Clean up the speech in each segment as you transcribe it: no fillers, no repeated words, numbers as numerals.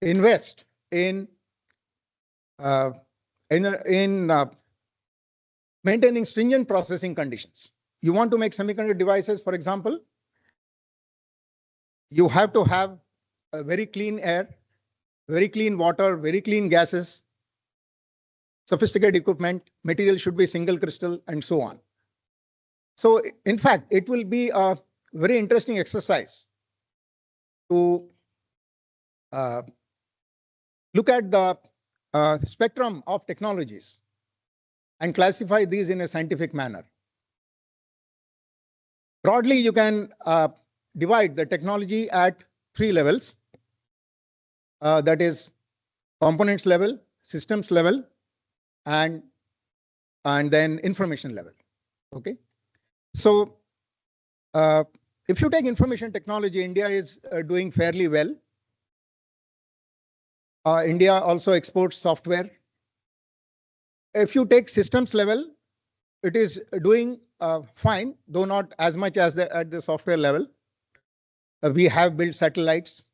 invest in maintaining stringent processing conditions. You want to make semiconductor devices, for example, you have to have a very clean air, very clean water, very clean gases, sophisticated equipment, material should be single crystal, and so on. So in fact, it will be a very interesting exercise to look at the spectrum of technologies and classify these in a scientific manner. Broadly, you can divide the technology at 3 levels. That is components level, systems level, and then information level. Okay. So if you take information technology, India is doing fairly well. India also exports software. If you take systems level, it is doing fine, though not as much as at the software level. We have built satellites,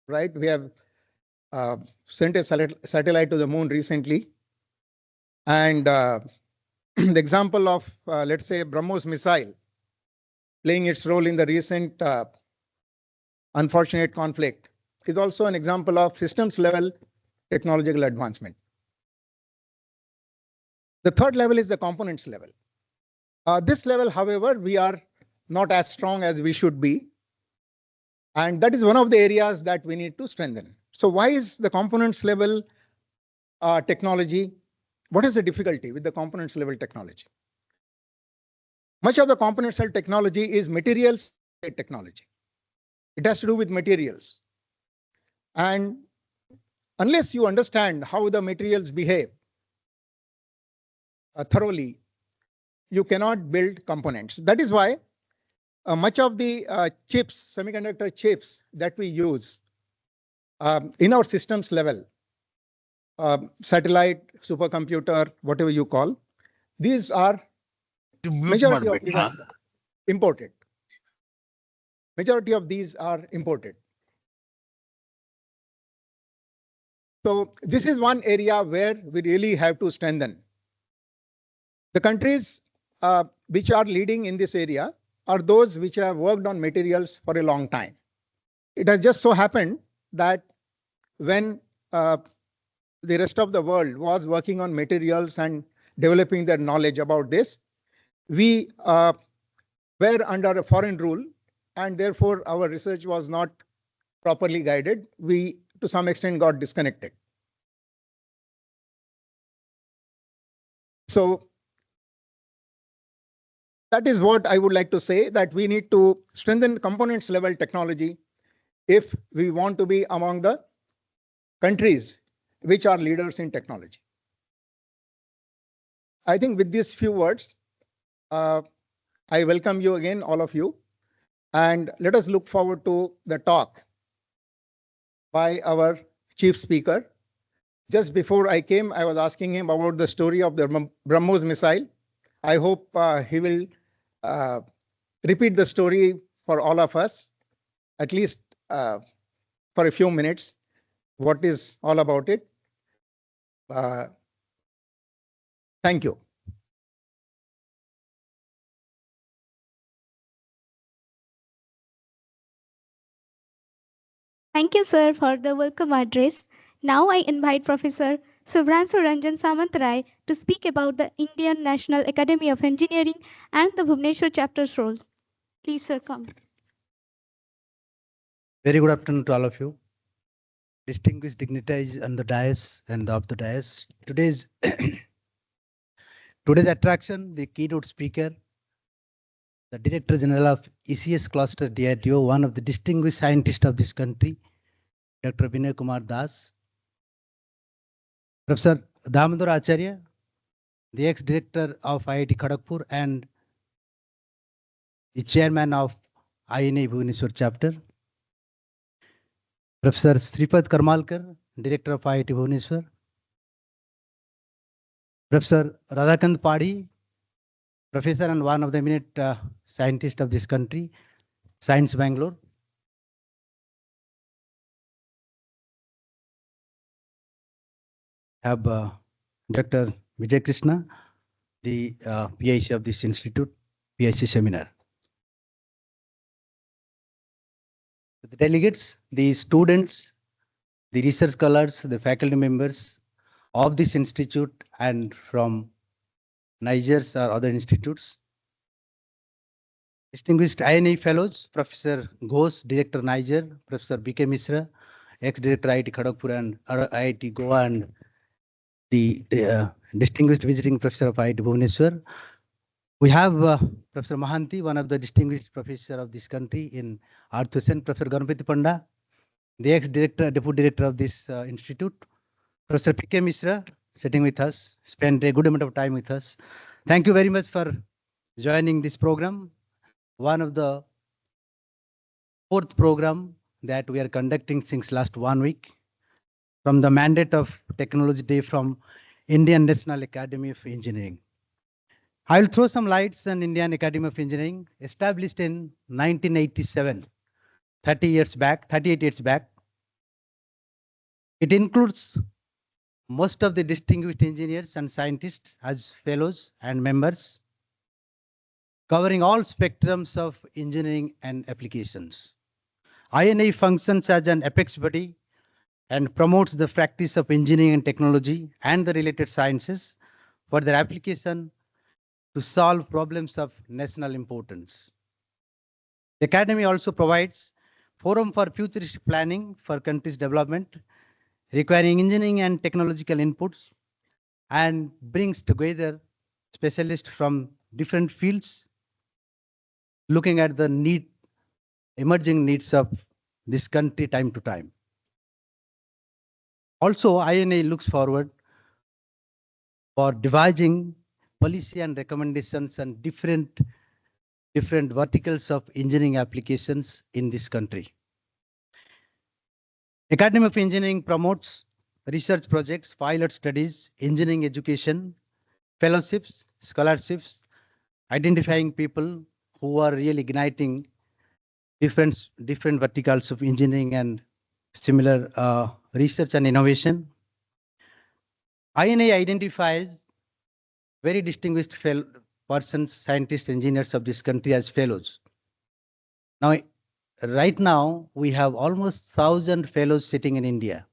right? We have sent a satellite to the moon recently. And the example of, let's say, BrahMos missile playing its role in the recent unfortunate conflict is also an example of systems level technological advancement. The third level is the components level. This level, however, we are not as strong as we should be. And that is one of the areas that we need to strengthen. So why is the components level technology? What is the difficulty with the components level technology? Much of the components level technology is materials technology. It has to do with materials. And unless you understand how the materials behave thoroughly, you cannot build components. That is why much of the chips, semiconductor chips that we use in our systems level, satellite, supercomputer, whatever you call, these are majority of these are imported. Majority of these are imported. So this is one area where we really have to strengthen. The countries which are leading in this area are those which have worked on materials for a long time. It has just so happened that when the rest of the world was working on materials and developing their knowledge about this, we were under a foreign rule, and therefore our research was not properly guided. We, to some extent, got disconnected. So that is what I would like to say, that we need to strengthen components level technology if we want to be among the countries which are leaders in technology. I think with these few words, I welcome you again, all of you, and let us look forward to the talk by our chief speaker. Just before I came, I was asking him about the story of the BrahMos missile. I hope he will repeat the story for all of us, at least for a few minutes, what is all about it. Thank you. Thank you, sir, for the welcome address. Now I invite Professor Subhranshu Ranjan Samantrai to speak about the Indian National Academy of Engineering and the Bhubaneswar chapter's roles. Please, sir, come. Very good afternoon to all of you. Distinguished dignitaries on the dais and off the dais. Today's attraction, the keynote speaker, the Director General of ECS Cluster DRDO, one of the distinguished scientists of this country, Dr. Binay Kumar Das. Professor Damodar Acharya, the ex-director of IIT Kharagpur and the chairman of INA Bhubaneswar chapter. Professor Sripad Karmalkar, director of IIT Bhubaneswar. Professor Radhakant Padhi, professor and one of the eminent scientists of this country, Science Bangalore. have Dr. Vijay Krishna, the PIC of this institute, PIC seminar. The delegates, the students, the research scholars, the faculty members of this institute and from Niger's or other institutes. Distinguished INA Fellows, Professor Ghosh, Director Niger, Professor B.K. Misra, ex-Director IIT Kharagpur and IIT Goa, and the distinguished visiting Professor of IIT Bhubaneswar. We have Professor Mahanti, one of the distinguished professor of this country in Arthushan, Professor Ganpati Panda, the ex-director, deputy director of this institute, Professor P.K. Misra, sitting with us, spent a good amount of time with us. Thank you very much for joining this program. One of the fourth program that we are conducting since last 1 week from the mandate of Technology Day from Indian National Academy of Engineering. I will throw some lights on Indian Academy of Engineering, established in 1987, 38 years back. It includes most of the distinguished engineers and scientists as fellows and members, covering all spectrums of engineering and applications. INA functions as an apex body and promotes the practice of engineering and technology and the related sciences for their application to solve problems of national importance. The Academy also provides forum for futuristic planning for country's development, requiring engineering and technological inputs, and brings together specialists from different fields, looking at the emerging needs of this country time to time. Also, INA looks forward for devising policy and recommendations on different verticals of engineering applications in this country. Academy of Engineering promotes research projects, pilot studies, engineering education, fellowships, scholarships, identifying people who are really igniting different verticals of engineering and similar research and innovation. INA identifies very distinguished persons, scientists, engineers of this country as fellows. Now, right now, we have almost 1,000 fellows sitting in India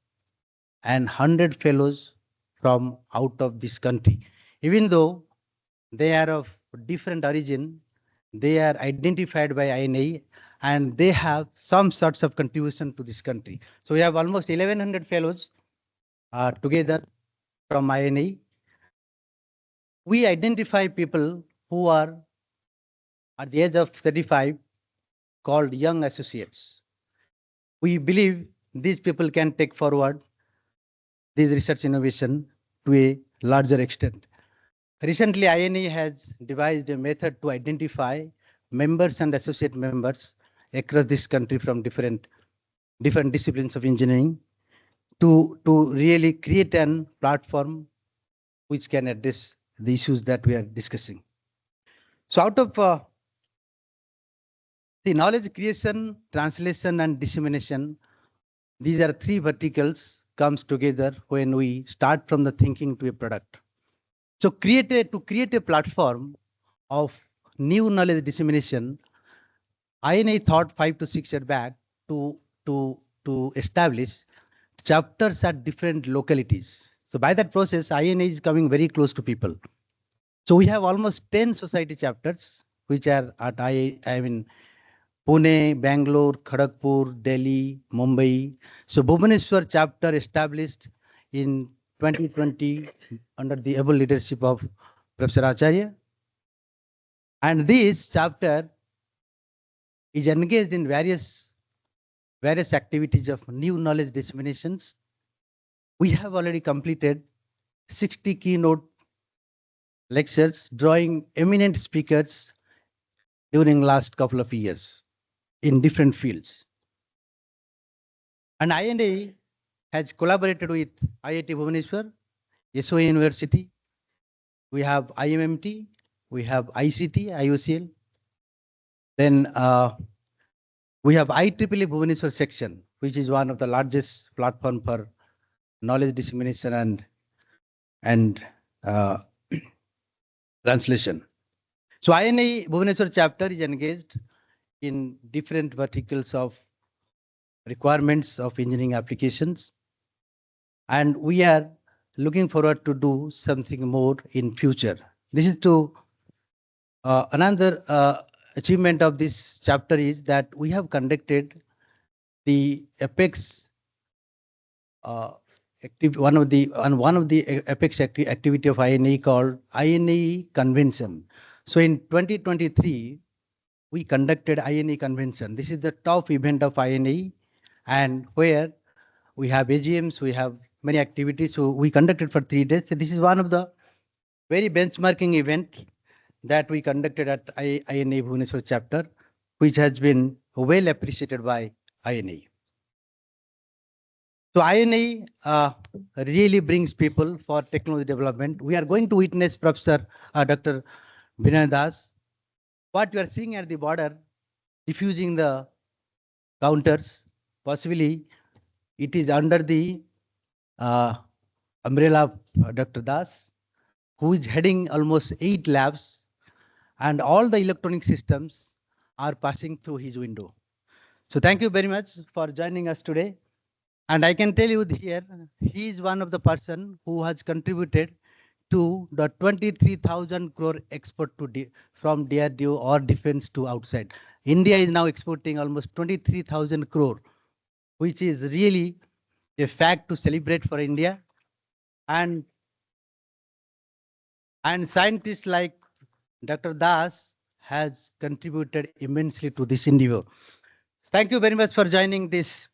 and 100 fellows from out of this country. Even though they are of different origin, they are identified by INA and they have some sorts of contribution to this country. So we have almost 1,100 fellows together from INA. We identify people who are at the age of 35 called young associates. We believe these people can take forward this research innovation to a larger extent. Recently, INA has devised a method to identify members and associate members across this country from different disciplines of engineering to really create a platform which can address the issues that we are discussing. So out of the knowledge creation, translation, and dissemination, these are three verticals comes together when we start from the thinking to a product. So to create a platform of new knowledge dissemination, INA thought 5 to 6 years back to establish chapters at different localities. So by that process, INA is coming very close to people. So we have almost 10 society chapters, which are at Pune, Bangalore, Kharagpur, Delhi, Mumbai. So Bhubaneswar chapter established in 2020 under the able leadership of Professor Acharya. And this chapter is engaged in various activities of new knowledge disseminations. We have already completed 60 keynote lectures, drawing eminent speakers during last couple of years in different fields. And INA has collaborated with IIT Bhubaneswar, SOA University. We have IMMT, we have ICT, IOCL. Then we have IEEE Bhubaneswar section, which is one of the largest platform for knowledge dissemination and and translation. So INA Bhubaneswar chapter is engaged in different verticals of requirements of engineering applications. And we are looking forward to do something more in future. This is to another achievement of this chapter is that we have conducted the apex one of the apex activity of INA called INA convention. So in 2023 we conducted INA convention. This is the top event of INA, and where we have AGMs, we have many activities. So we conducted for 3 days. So this is one of the very benchmarking event that we conducted at INA Bhubaneswar chapter, which has been well appreciated by INA. So INA really brings people for technology development. We are going to witness Professor Dr. Binay Das. What you are seeing at the border, diffusing the counters, possibly it is under the umbrella of Dr. Das, who is heading almost 8 labs, and all the electronic systems are passing through his window. So thank you very much for joining us today. And I can tell you here, he is one of the person who has contributed to the 23,000 crore export to from DRDO or defense to outside. India is now exporting almost 23,000 crore, which is really a fact to celebrate for India. And scientists like Dr. Das has contributed immensely to this endeavor. Thank you very much for joining this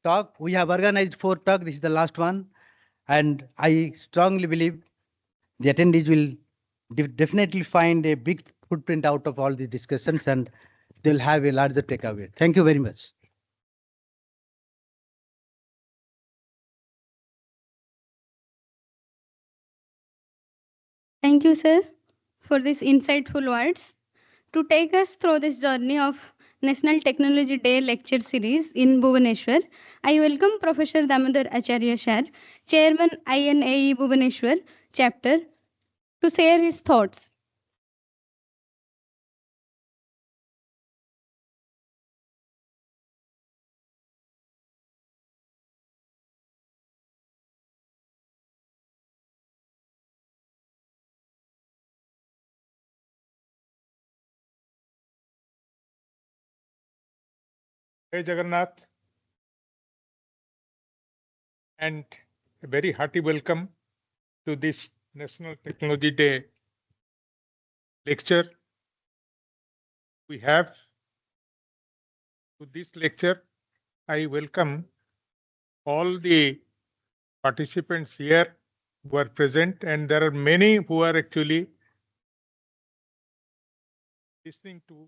talk. We have organized 4 talks. This is the last one. And I strongly believe the attendees will definitely find a big footprint out of all these discussions, and they'll have a larger takeaway. Thank you very much. Thank you, sir, for these insightful words. To take us through this journey of National Technology Day lecture series in Bhubaneswar, I welcome Professor Damodar Acharya Sir, Chairman INAE Bhubaneswar chapter, to share his thoughts. Jai Jagannath, and a very hearty welcome to this National Technology Day lecture. We have to this lecture, I welcome all the participants here who are present, and there are many who are actually listening to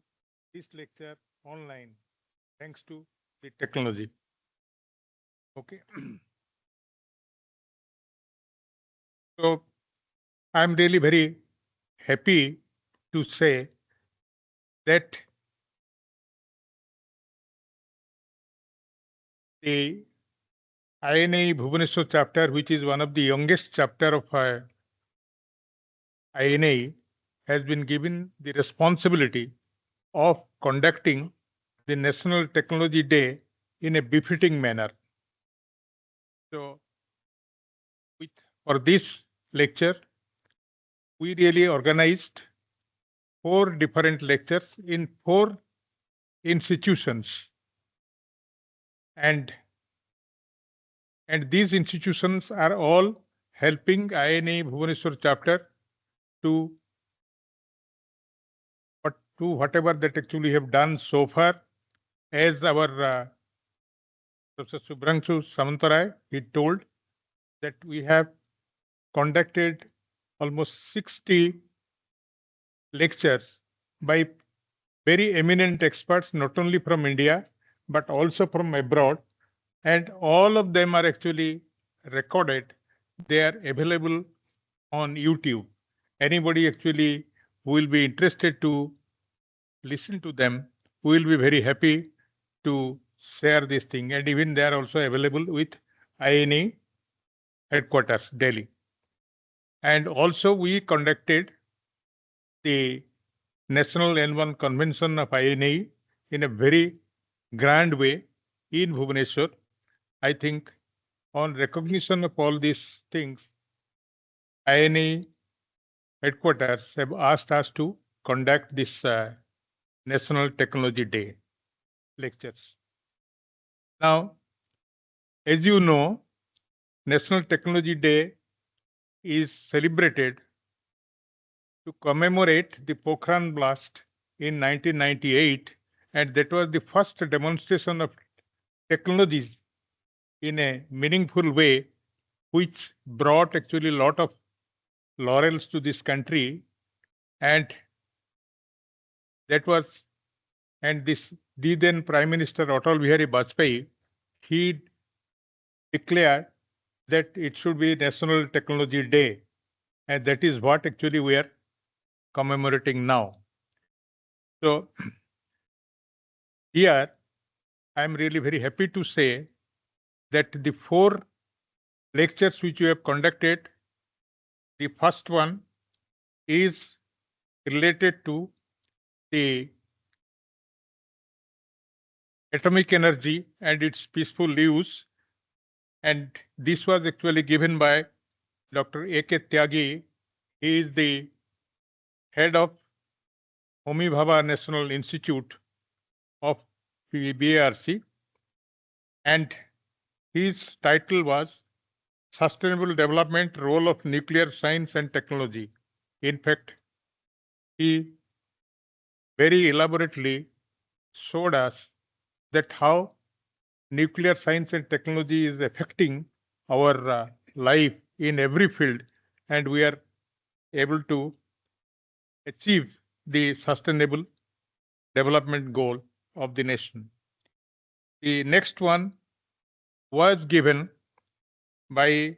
this lecture online, thanks to the technology. Okay. So I'm really very happy to say that the INA Bhubaneswar chapter, which is one of the youngest chapter of INA, has been given the responsibility of conducting the National Technology Day in a befitting manner. So, for this lecture, we really organized 4 different lectures in 4 institutions, and these institutions are all helping INA Bhubaneswar chapter to whatever that actually have done so far. As our Professor Subhranshu Samantarai, he told that we have conducted almost 60 lectures by very eminent experts, not only from India, but also from abroad. And all of them are actually recorded. They are available on YouTube. Anybody actually who will be interested to listen to them, we will be very happy to share this thing. And even they are also available with INA headquarters, Delhi. And also we conducted the National N1 Convention of INA in a very grand way in Bhubaneswar. I think on recognition of all these things, INA headquarters have asked us to conduct this National Technology Day lectures. Now, as you know, National Technology Day is celebrated to commemorate the Pokhran blast in 1998, and that was the first demonstration of technology in a meaningful way, which brought actually a lot of laurels to this country. And that was, and this, the then Prime Minister Atal Bihari Vajpayee, he declared that it should be National Technology Day. And that is what actually we are commemorating now. So here, I am really very happy to say that the 4 lectures which we have conducted, the first one is related to the atomic energy and its peaceful use. And this was actually given by Dr. A.K. Tyagi. He is the head of Homi Bhabha National Institute of BARC. And his title was Sustainable Development Role of Nuclear Science and Technology. In fact, he very elaborately showed us that how nuclear science and technology is affecting our life in every field, and we are able to achieve the sustainable development goal of the nation. The next one was given by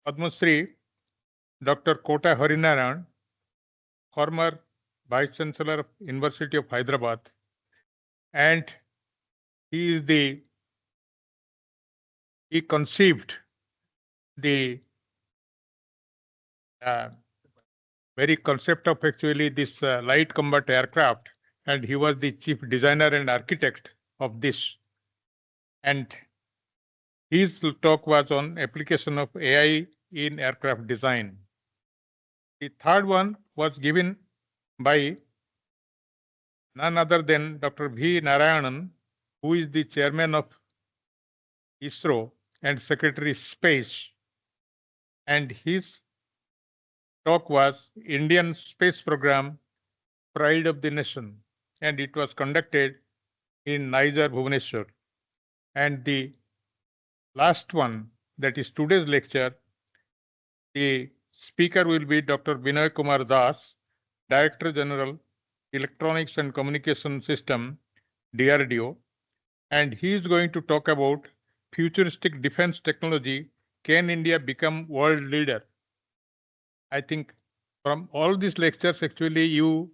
Padma Shri Dr. Kota Harinarayan, former Vice Chancellor of University of Hyderabad, and he conceived the very concept of actually this light combat aircraft, and he was the chief designer and architect of this. And his talk was on application of AI in aircraft design. The third one was given by none other than Dr. V. Narayanan, who is the chairman of ISRO and Secretary Space. And his talk was Indian Space Program, Pride of the Nation. And it was conducted in Niger, Bhubaneswar. And the last one, that is today's lecture, the speaker will be Dr. Binay Kumar Das, Director General, Electronics and Communication System, DRDO. And he is going to talk about futuristic defense technology. Can India become world leader? I think from all these lectures, actually, you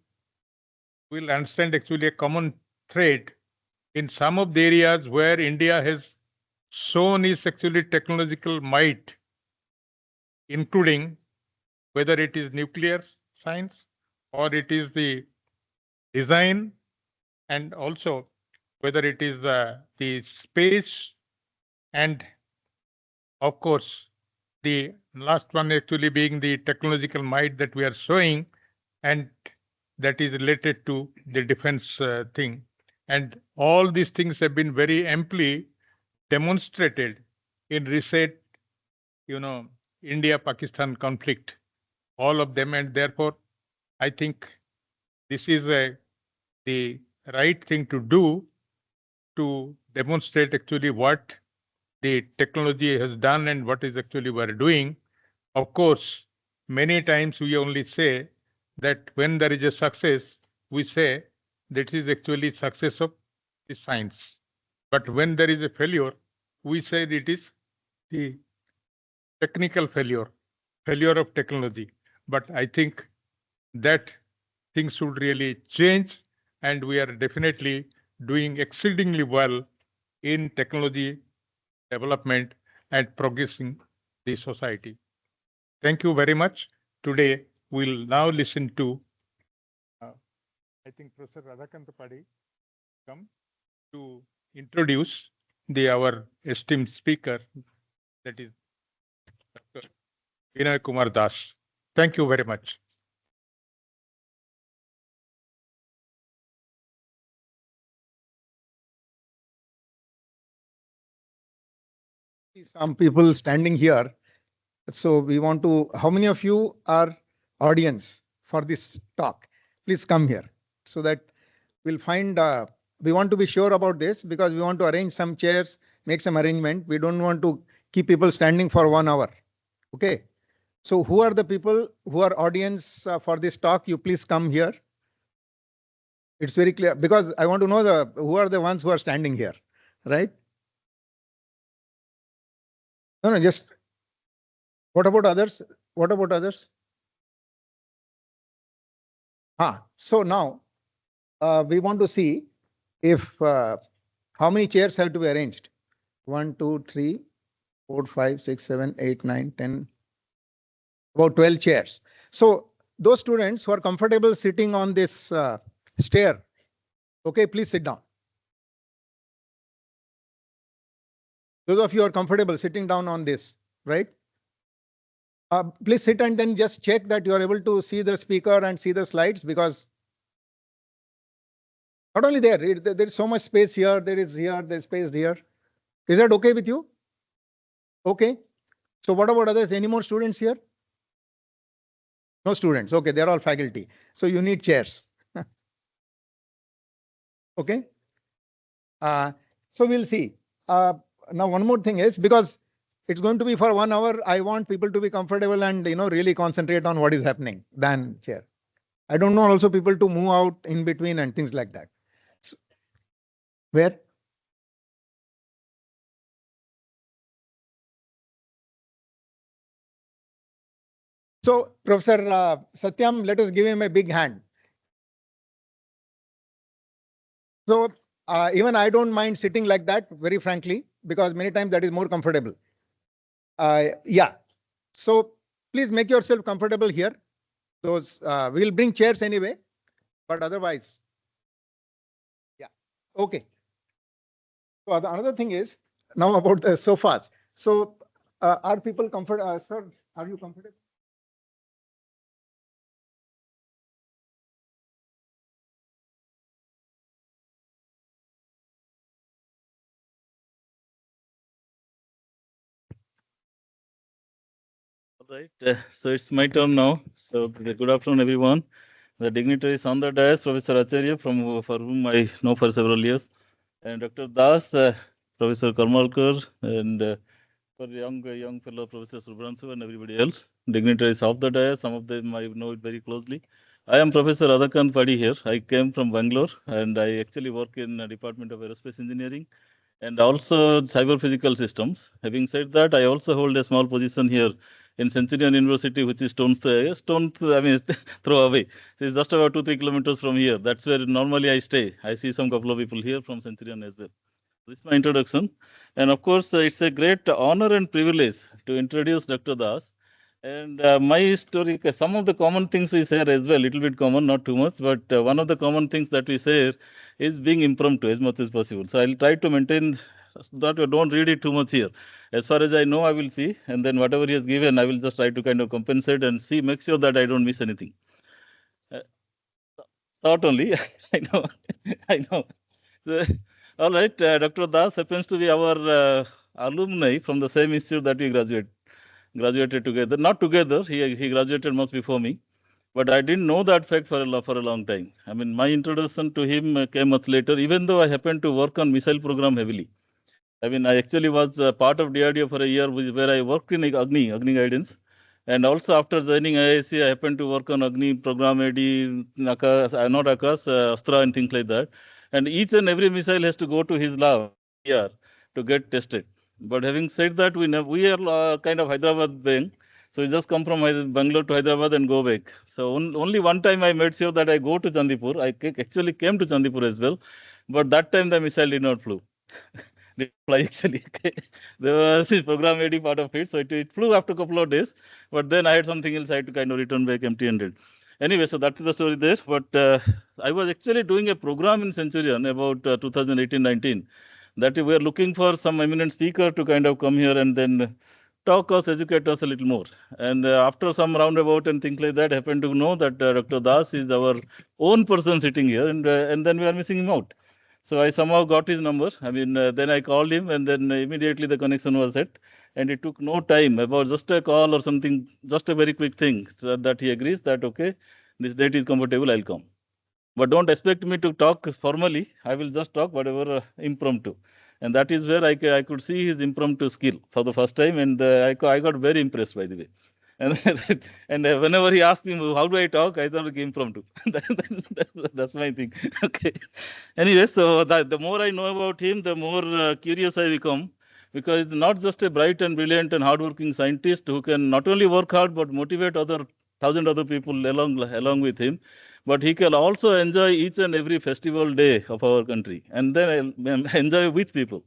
will understand actually a common thread in some of the areas where India has shown its actually technological might, including whether it is nuclear science or it is the design, and also whether it is the space, and of course, the last one actually being the technological might that we are showing, and that is related to the defense thing. And all these things have been very amply demonstrated in recent, India-Pakistan conflict, all of them. And therefore, I think this is the right thing to do to demonstrate actually what the technology has done and what is actually we are doing. Of course, many times we only say that when there is a success, we say that is actually success of the science. But when there is a failure, we say it is the technical failure of technology. But I think that things should really change, and we are definitely doing exceedingly well in technology development. and progressing the society. Thank you very much. Today, we'll now listen to, I think, Professor Radhakant Padi come to introduce our esteemed speaker, that is Dr. Binay Kumar Das. Thank you very much. Some people standing here. So we want to, how many of you are audience for this talk? Please come here so that we'll find, we want to be sure about this because we want to arrange some chairs, make some arrangement. We don't want to keep people standing for 1 hour. Okay. So who are the people who are audience for this talk? You please come here. It's very clear because I want to know who are the ones who are standing here, right? No, just what about others? What about others? So now we want to see if how many chairs have to be arranged. 1, 2, 3, 4, 5, 6, 7, 8, 9, 10, about 12 chairs. So those students who are comfortable sitting on this stair, okay, please sit down. Those of you are comfortable sitting down on this, right? Please sit and then just check that you are able to see the speaker and see the slides, because not only there is so much space here, there's space here. Is that okay with you? Okay. So what about others? Any more students here? No students. Okay, they're all faculty. So you need chairs. Okay. So we'll see. Now one more thing is, because it's going to be for 1 hour, I want people to be comfortable and really concentrate on what is happening than chair. I don't want also people to move out in between and things like that. So, where? So Professor Satyam, let us give him a big hand. So even I don't mind sitting like that, very frankly, because many times that is more comfortable. Yeah. So please make yourself comfortable here. Those we'll bring chairs anyway, but otherwise, yeah. Okay. So another thing is now about the sofas. So are people comfortable? Sir, are you comfortable? All right, so it's my turn now. So good afternoon, everyone. The dignitaries on the dais, Professor Acharya, for whom I know for several years, and Dr. Das, Professor Karmalkar, and for young fellow Professor Subransu and everybody else, dignitaries of the dais. Some of them I know it very closely. I am Professor Radhakant Padi here. I came from Bangalore, and I actually work in the Department of Aerospace Engineering and also cyber physical systems. Having said that, I also hold a small position here in Centurion University, which is throw away. So it's just about 2-3 kilometers from here. That's where normally I stay. I see some couple of people here from Centurion as well. This is my introduction. And of course, it's a great honor and privilege to introduce Dr. Das. And my story, some of the common things we share as well, little bit common, not too much, but one of the common things that we share is being impromptu as much as possible. So I'll try to maintain that. Don't read it too much here. As far as I know, I will see, and then whatever he has given, I will just try to kind of compensate and see, make sure that I don't miss anything. Thought only, I know, I know. So, all right, Dr. Das happens to be our alumni from the same institute that we graduated together. Not together, he graduated much before me, but I didn't know that fact for a long time. I mean, my introduction to him came much later, even though I happened to work on missile program heavily. I mean, I actually was part of DRDO for a year where I worked in Agni guidance. And also after joining IISc, I happened to work on Agni program AD, Astra and things like that. And each and every missile has to go to his lab here to get tested. But having said that, we are kind of Hyderabad being. So we just come from Bangalore to Hyderabad and go back. So only one time I made sure that I go to Chandipur. I actually came to Chandipur as well. But that time the missile did not flew. didn't fly actually. Okay. There was a program ready part of it. So it flew after a couple of days, but then I had something else. I had to kind of return back empty-handed. Anyway, so that's the story there. But I was actually doing a program in Centurion about 2018-19 that we were looking for some eminent speaker to kind of come here and then talk us, educate us a little more. And after some roundabout and things like that, happened to know that Dr. Das is our own person sitting here, and then we are missing him out. So I somehow got his number. I mean, then I called him, and then immediately the connection was set. And it took no time, about just a call or something, just a very quick thing, so that he agrees that, okay, this date is comfortable, I'll come. But don't expect me to talk formally. I will just talk whatever impromptu. And that is where I could see his impromptu skill for the first time. And I got very impressed, by the way. And whenever he asked me, how do I talk? I thought, okay, impromptu. That's my thing. Okay. Anyway, so the more I know about him, the more curious I become. Because it's not just a bright and brilliant and hardworking scientist who can not only work hard, but motivate 1,000 other people along with him. But he can also enjoy each and every festival day of our country, and then enjoy with people.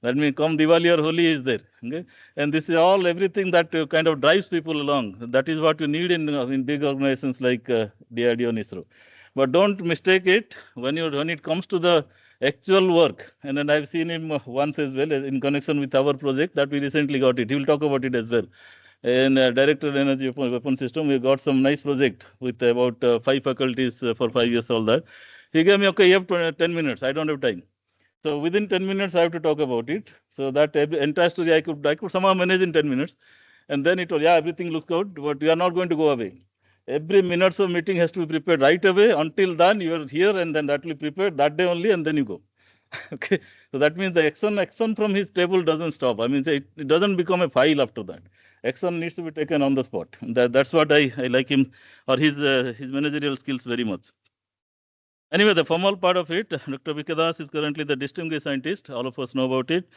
That means come Diwali or Holi is there. Okay? And this is all everything that kind of drives people along. That is what you need in big organizations like DRDO and ISRO. But don't mistake it when it comes to the actual work. And then I've seen him once as well in connection with our project that we recently got it. He will talk about it as well. In Director Energy Weapon System, we got some nice project with about 5 faculties for 5 years, all that. He gave me, okay, you have 10 minutes. I don't have time. So within 10 minutes, I have to talk about it. So that entire story I could somehow manage in 10 minutes. And then it was, yeah, everything looks good, but we are not going to go away. Every minute of meeting has to be prepared right away. Until then, you are here, and then that will be prepared that day only, and then you go. Okay. So that means the action from his table doesn't stop. I mean, it doesn't become a file after that. Action needs to be taken on the spot. That's what I like him, or his managerial skills very much. Anyway, the formal part of it, Dr. Vikadas is currently the distinguished scientist. All of us know about it.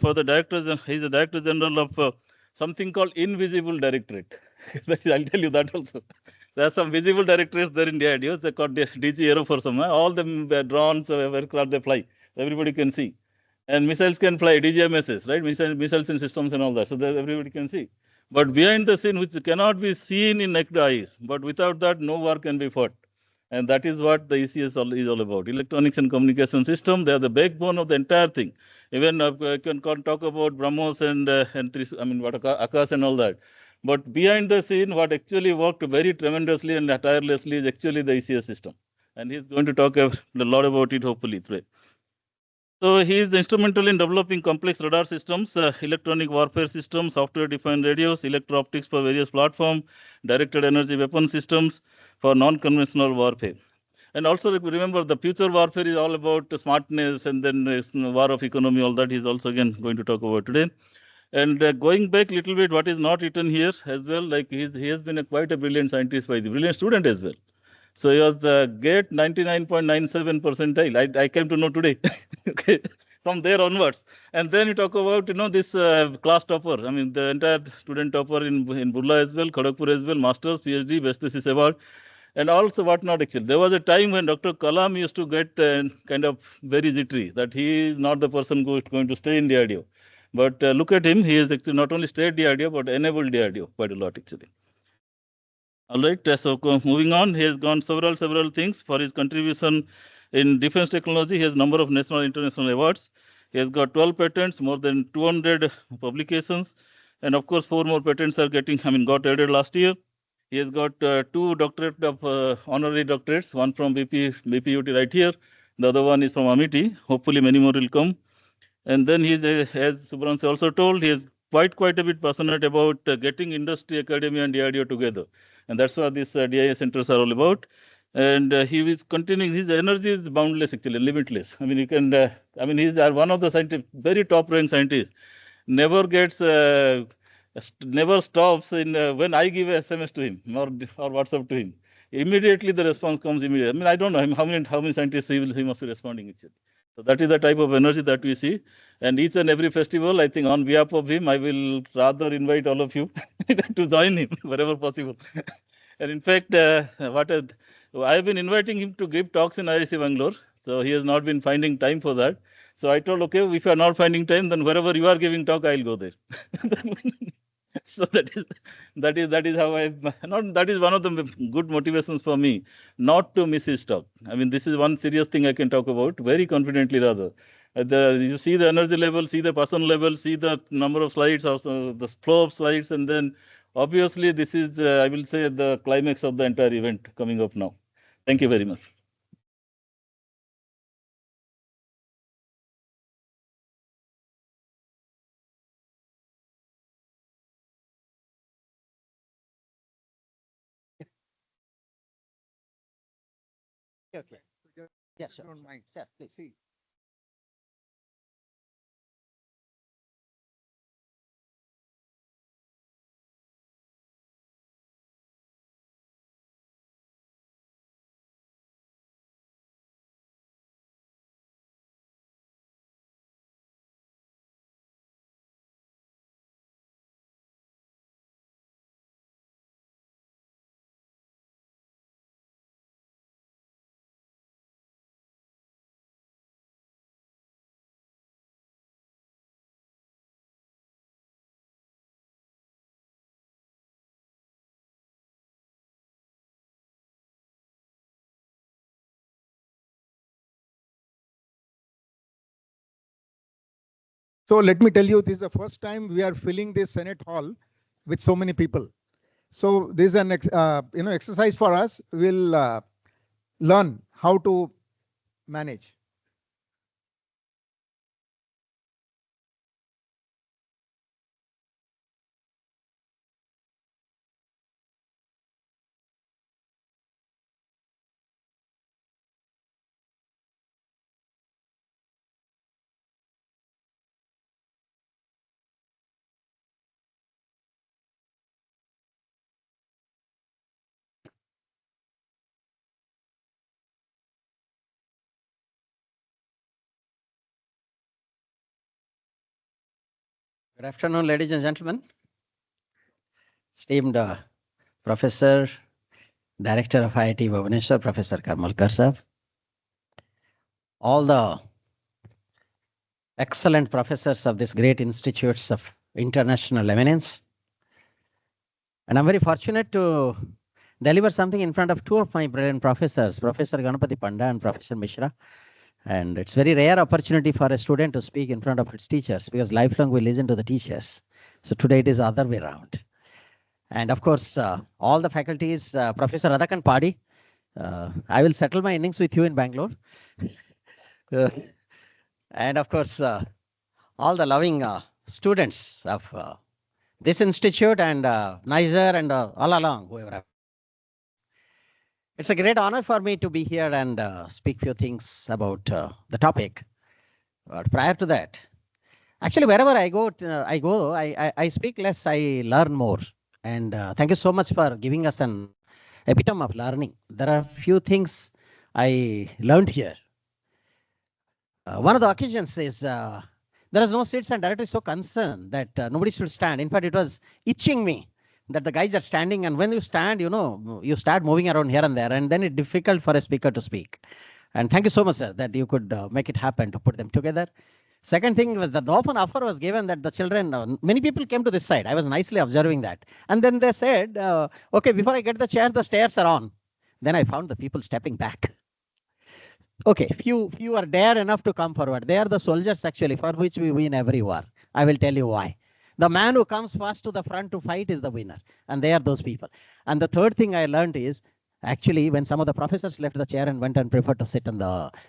For the directors, he's the Director General of something called Invisible Directorate. I'll tell you that also. There are some visible directorates there in DRDO. They're called DG Aero for some. All the drones, aircraft, they fly. Everybody can see. And missiles can fly, DGMSs, right? Missiles and systems and all that. So that everybody can see. But behind the scene, which cannot be seen in naked eyes, but without that, no war can be fought. And that is what the ECS is all about. Electronics and communication system, they are the backbone of the entire thing. Even I can talk about BrahMos and Akash and all that. But behind the scene, what actually worked very tremendously and tirelessly is actually the ECS system. And he's going to talk a lot about it, hopefully, today. So he is instrumental in developing complex radar systems, electronic warfare systems, software-defined radios, electro-optics for various platforms, directed energy weapon systems for non-conventional warfare. And also remember, the future warfare is all about smartness, and then war of economy, all that he's also again going to talk about today. And going back a little bit, what is not written here as well, like he has been quite a brilliant scientist, by the brilliant student as well. So he was GATE 99.97 percentile. I came to know today. Okay, from there onwards. And then you talk about, this class topper. I mean, the entire student topper in Burla as well, Kharagpur as well, Masters, PhD, Best Thesis Award, and also whatnot actually. There was a time when Dr. Kalam used to get kind of very jittery that he is not the person who is going to stay in DRDO. But look at him, he has actually not only stayed DRDO, but enabled DRDO quite a lot actually. All right, so moving on, he has gone several things for his contribution in defense technology. He has number of national and international awards. He has got 12 patents, more than 200 publications, and of course 4 more patents are got added last year. He has got 2 doctorate of honorary doctorates, one from BPUT right here, the other one is from Amity. Hopefully many more will come. And then he is, as Subramsu also told, he is quite a bit passionate about getting industry, academia, and DRDO together. And that's what these DIA centers are all about. And he is continuing, his energy is boundless, actually, limitless. I mean, you can, he's one of the scientists, very top ranked scientists, never gets, never stops in when I give a SMS to him or WhatsApp to him. Immediately the response comes immediately. I mean, I don't know how many scientists he must be responding actually. So that is the type of energy that we see. And each and every festival, I think on behalf of him, I will rather invite all of you to join him wherever possible. And in fact, I have been inviting him to give talks in IIC Bangalore. So he has not been finding time for that. So I told, okay, if you are not finding time, then wherever you are giving talk, I'll go there. So that is how that is one of the good motivations for me, not to miss his talk. I mean, this is one serious thing I can talk about very confidently rather. You see the energy level, see the person level, see the number of slides, also the flow of slides, and then obviously this is, I will say, the climax of the entire event coming up now. Thank you very much. Okay. Yes, sir. Don't mind. Sir, please. See, so let me tell you, this is the first time we are filling this Senate hall with so many people. So this is an exercise for us. We'll learn how to manage. Good afternoon, ladies and gentlemen. Esteemed Professor, Director of IIT Bhubaneswar, Professor Karmalkar Sahab, all the excellent professors of these great institutes of international eminence. And I'm very fortunate to deliver something in front of two of my brilliant professors, Professor Ganapati Panda and Professor Mishra. And it's very rare opportunity for a student to speak in front of its teachers, because lifelong we listen to the teachers. So today it is the other way around. And of course, all the faculties, Professor Radhakan Padi, I will settle my innings with you in Bangalore. And of course, all the loving students of this institute and Niger and all along, whoever. It's a great honor for me to be here and speak few things about the topic. But prior to that, actually, wherever I go, I speak less, I learn more. And thank you so much for giving us an epitome of learning. There are few things I learned here. One of the occasions is there is no seats, and director is so concerned that nobody should stand. In fact, it was itching me that the guys are standing, and when you stand, you start moving around here and there, and then it's difficult for a speaker to speak. And thank you so much, sir, that you could make it happen to put them together. Second thing was that often offer was given that the children, many people came to this side. I was nicely observing that. And then they said, okay, before I get the chair, the stairs are on. Then I found the people stepping back. Okay, few are dare enough to come forward. They are the soldiers actually for which we win every war. I will tell you why. The man who comes first to the front to fight is the winner. And they are those people. And the third thing I learned is, actually, when some of the professors left the chair and went and preferred to sit on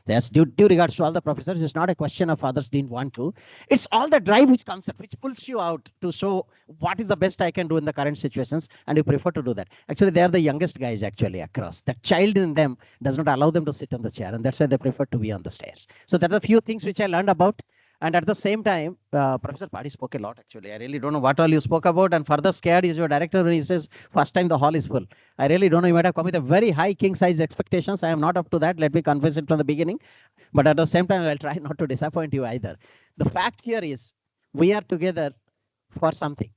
there's due regards to all the professors, it's not a question of others didn't want to. It's all the drive which comes up, which pulls you out to show what is the best I can do in the current situations, and you prefer to do that. Actually, they are the youngest guys actually across. That child in them does not allow them to sit on the chair, and that's why they prefer to be on the stairs. So there are a few things which I learned about. And at the same time, Professor Padi spoke a lot, actually. I really don't know what all you spoke about. And further scared is your director when he says, first time the hall is full. I really don't know. You might have come with a very high king size expectations. I am not up to that. Let me confess it from the beginning. But at the same time, I'll try not to disappoint you either. The fact here is, we are together for something.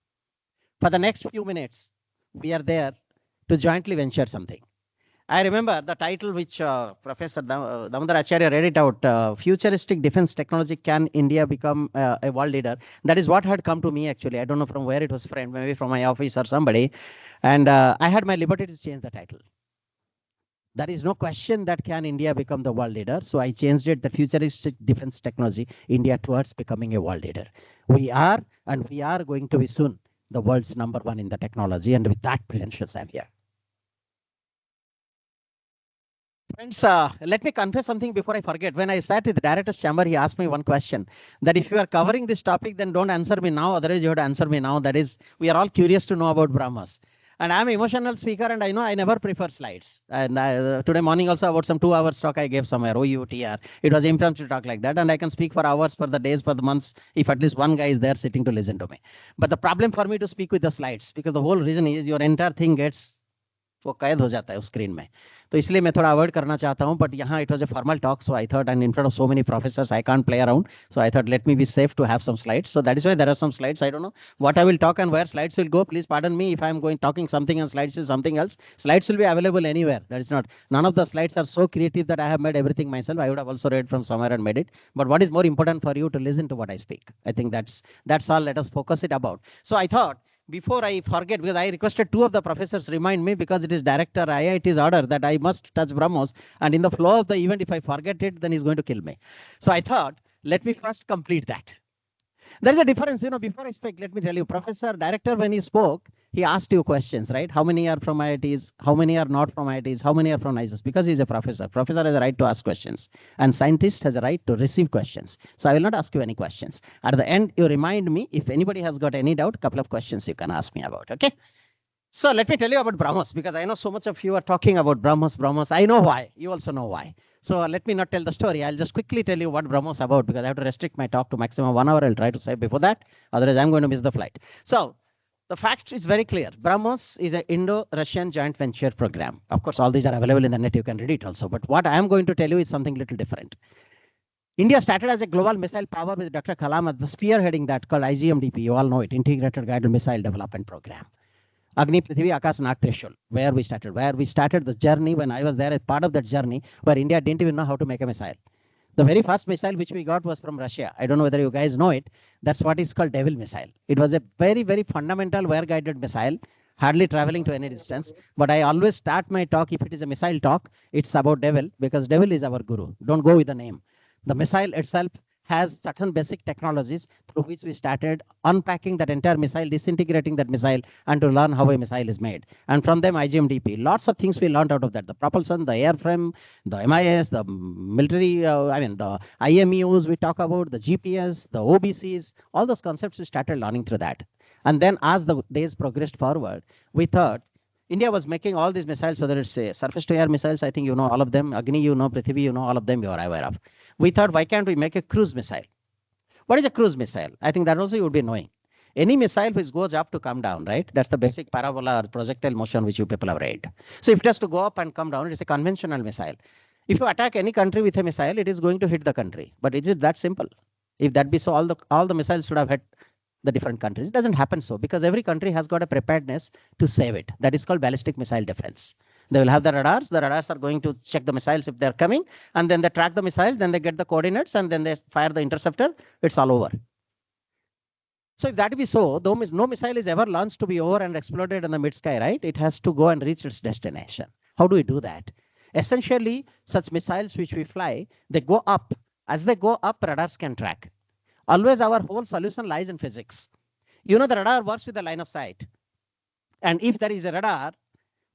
For the next few minutes, we are there to jointly venture something. I remember the title which Professor Damodar Acharya read it out, Futuristic Defense Technology, Can India Become a World Leader? That is what had come to me actually. I don't know from where it was framed, maybe from my office or somebody. And I had my liberty to change the title. There is no question that can India become the world leader. So I changed it, the Futuristic Defense Technology, India towards becoming a world leader. We are, and we are going to be soon the world's #1 in the technology. And with that credentials, I'm here. Friends, let me confess something before I forget. When I sat in the director's chamber, he asked me one question, that if you are covering this topic, then don't answer me now. Otherwise, you have to answer me now. That is, we are all curious to know about BrahMos. And I'm an emotional speaker, and I know I never prefer slides. And today morning also about some 2 hours talk I gave somewhere, OUTR. It was impromptu talk like that. And I can speak for hours, for the days, for the months, if at least one guy is there sitting to listen to me. But the problem for me to speak with the slides, because the whole reason is your entire thing gets वो कैद हो जाता है उस screen में, तो इसलिए मैं थोड़ा अवॉइड करना चाहता हूं. बट यहाँ it was a formal talk, so I thought, and in front of so many professors I can't play around, so I thought let me be safe to have some slides. So that is why there are some slides. I don't know what I will talk and where slides will go. Please pardon me if I am going talking something and slides is something else. Slides will be available anywhere. That is not, none of the slides are so creative that I have made everything myself. I would have also read from somewhere and made it. But what is more important for you to listen to what I speak. I think that's all. Let us focus it about. So I thought, before I forget, because I requested 2 of the professors remind me, because it is director IIT's order that I must touch BrahMos, and in the flow of the event, if I forget it, then he's going to kill me. So I thought, let me first complete that. There is a difference, before I speak, let me tell you, Professor, director, when he spoke, he asked you questions, right? How many are from IITs? How many are not from IITs? How many are from IISs? Because he's a professor. Professor has a right to ask questions, and scientist has a right to receive questions. So I will not ask you any questions. At the end, you remind me, if anybody has got any doubt, couple of questions you can ask me about, okay? So let me tell you about BrahMos, because I know so much of you are talking about BrahMos. I know why. You also know why. So let me not tell the story. I'll just quickly tell you what BrahMos is about, because I have to restrict my talk to maximum 1 hour. I'll try to say before that. Otherwise, I'm going to miss the flight. So the fact is very clear. BrahMos is an Indo-Russian joint venture program. Of course, all these are available in the net. You can read it also. But what I am going to tell you is something little different. India started as a global missile power with Dr. Kalam as the spearheading that, called IGMDP. You all know it, Integrated Guided Missile Development Program. Agni, Prithvi, Akash, Nag, Trishul, where we started the journey. When I was there, as part of that journey, where India didn't even know how to make a missile. The very first missile which we got was from Russia. I don't know whether you guys know it. That's what is called Devil missile. It was a very, very fundamental wire-guided missile, hardly traveling to any distance. But I always start my talk, if it is a missile talk, it's about Devil, because Devil is our guru. Don't go with the name. The missile itself has certain basic technologies through which we started unpacking that entire missile, disintegrating that missile, and to learn how a missile is made. And from them, IGMDP. Lots of things we learned out of that. The propulsion, the airframe, the MIS, the military, the IMEUs we talk about, the GPS, the OBCs, all those concepts we started learning through that. And then as the days progressed forward, we thought, India was making all these missiles, whether it's surface-to-air missiles, I think you know all of them. Agni, you know, Prithvi, you know, all of them you are aware of. We thought, why can't we make a cruise missile? What is a cruise missile? I think that also you would be knowing. Any missile which goes up to come down, right? That's the basic parabola or projectile motion which you people have read. So if it has to go up and come down, it is a conventional missile. If you attack any country with a missile, it is going to hit the country. But is it that simple? If that be so, all the missiles should have hit the different countries. It doesn't happen so, because every country has got a preparedness to save it. That is called ballistic missile defense. They will have the radars. The radars are going to check the missiles if they're coming, and then they track the missile, then they get the coordinates, and then they fire the interceptor. It's all over. So if that be so, though no missile is ever launched to be over and exploded in the mid-sky, right? It has to go and reach its destination. How do we do that? Essentially, such missiles which we fly, they go up. As they go up, radars can track. Always our whole solution lies in physics. You know, the radar works with the line of sight. And if there is a radar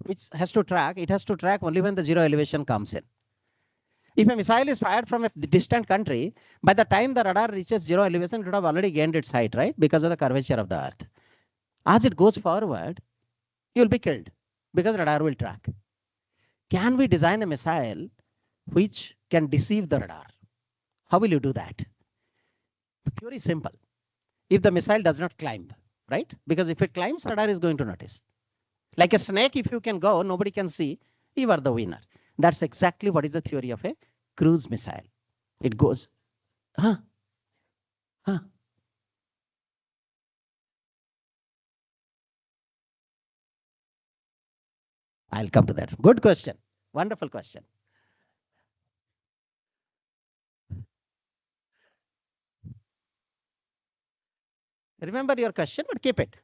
which has to track, it has to track only when the zero elevation comes in. If a missile is fired from a distant country, by the time the radar reaches zero elevation, it would have already gained its height, right? Because of the curvature of the earth. As it goes forward, you will be killed because radar will track. Can we design a missile which can deceive the radar? How will you do that? The theory is simple. If the missile does not climb, right? Because if it climbs, radar is going to notice. Like a snake, if you can go, nobody can see, you are the winner. That's exactly what is the theory of a cruise missile. It goes, I'll come to that. Good question. Wonderful question. Remember your question, but keep it.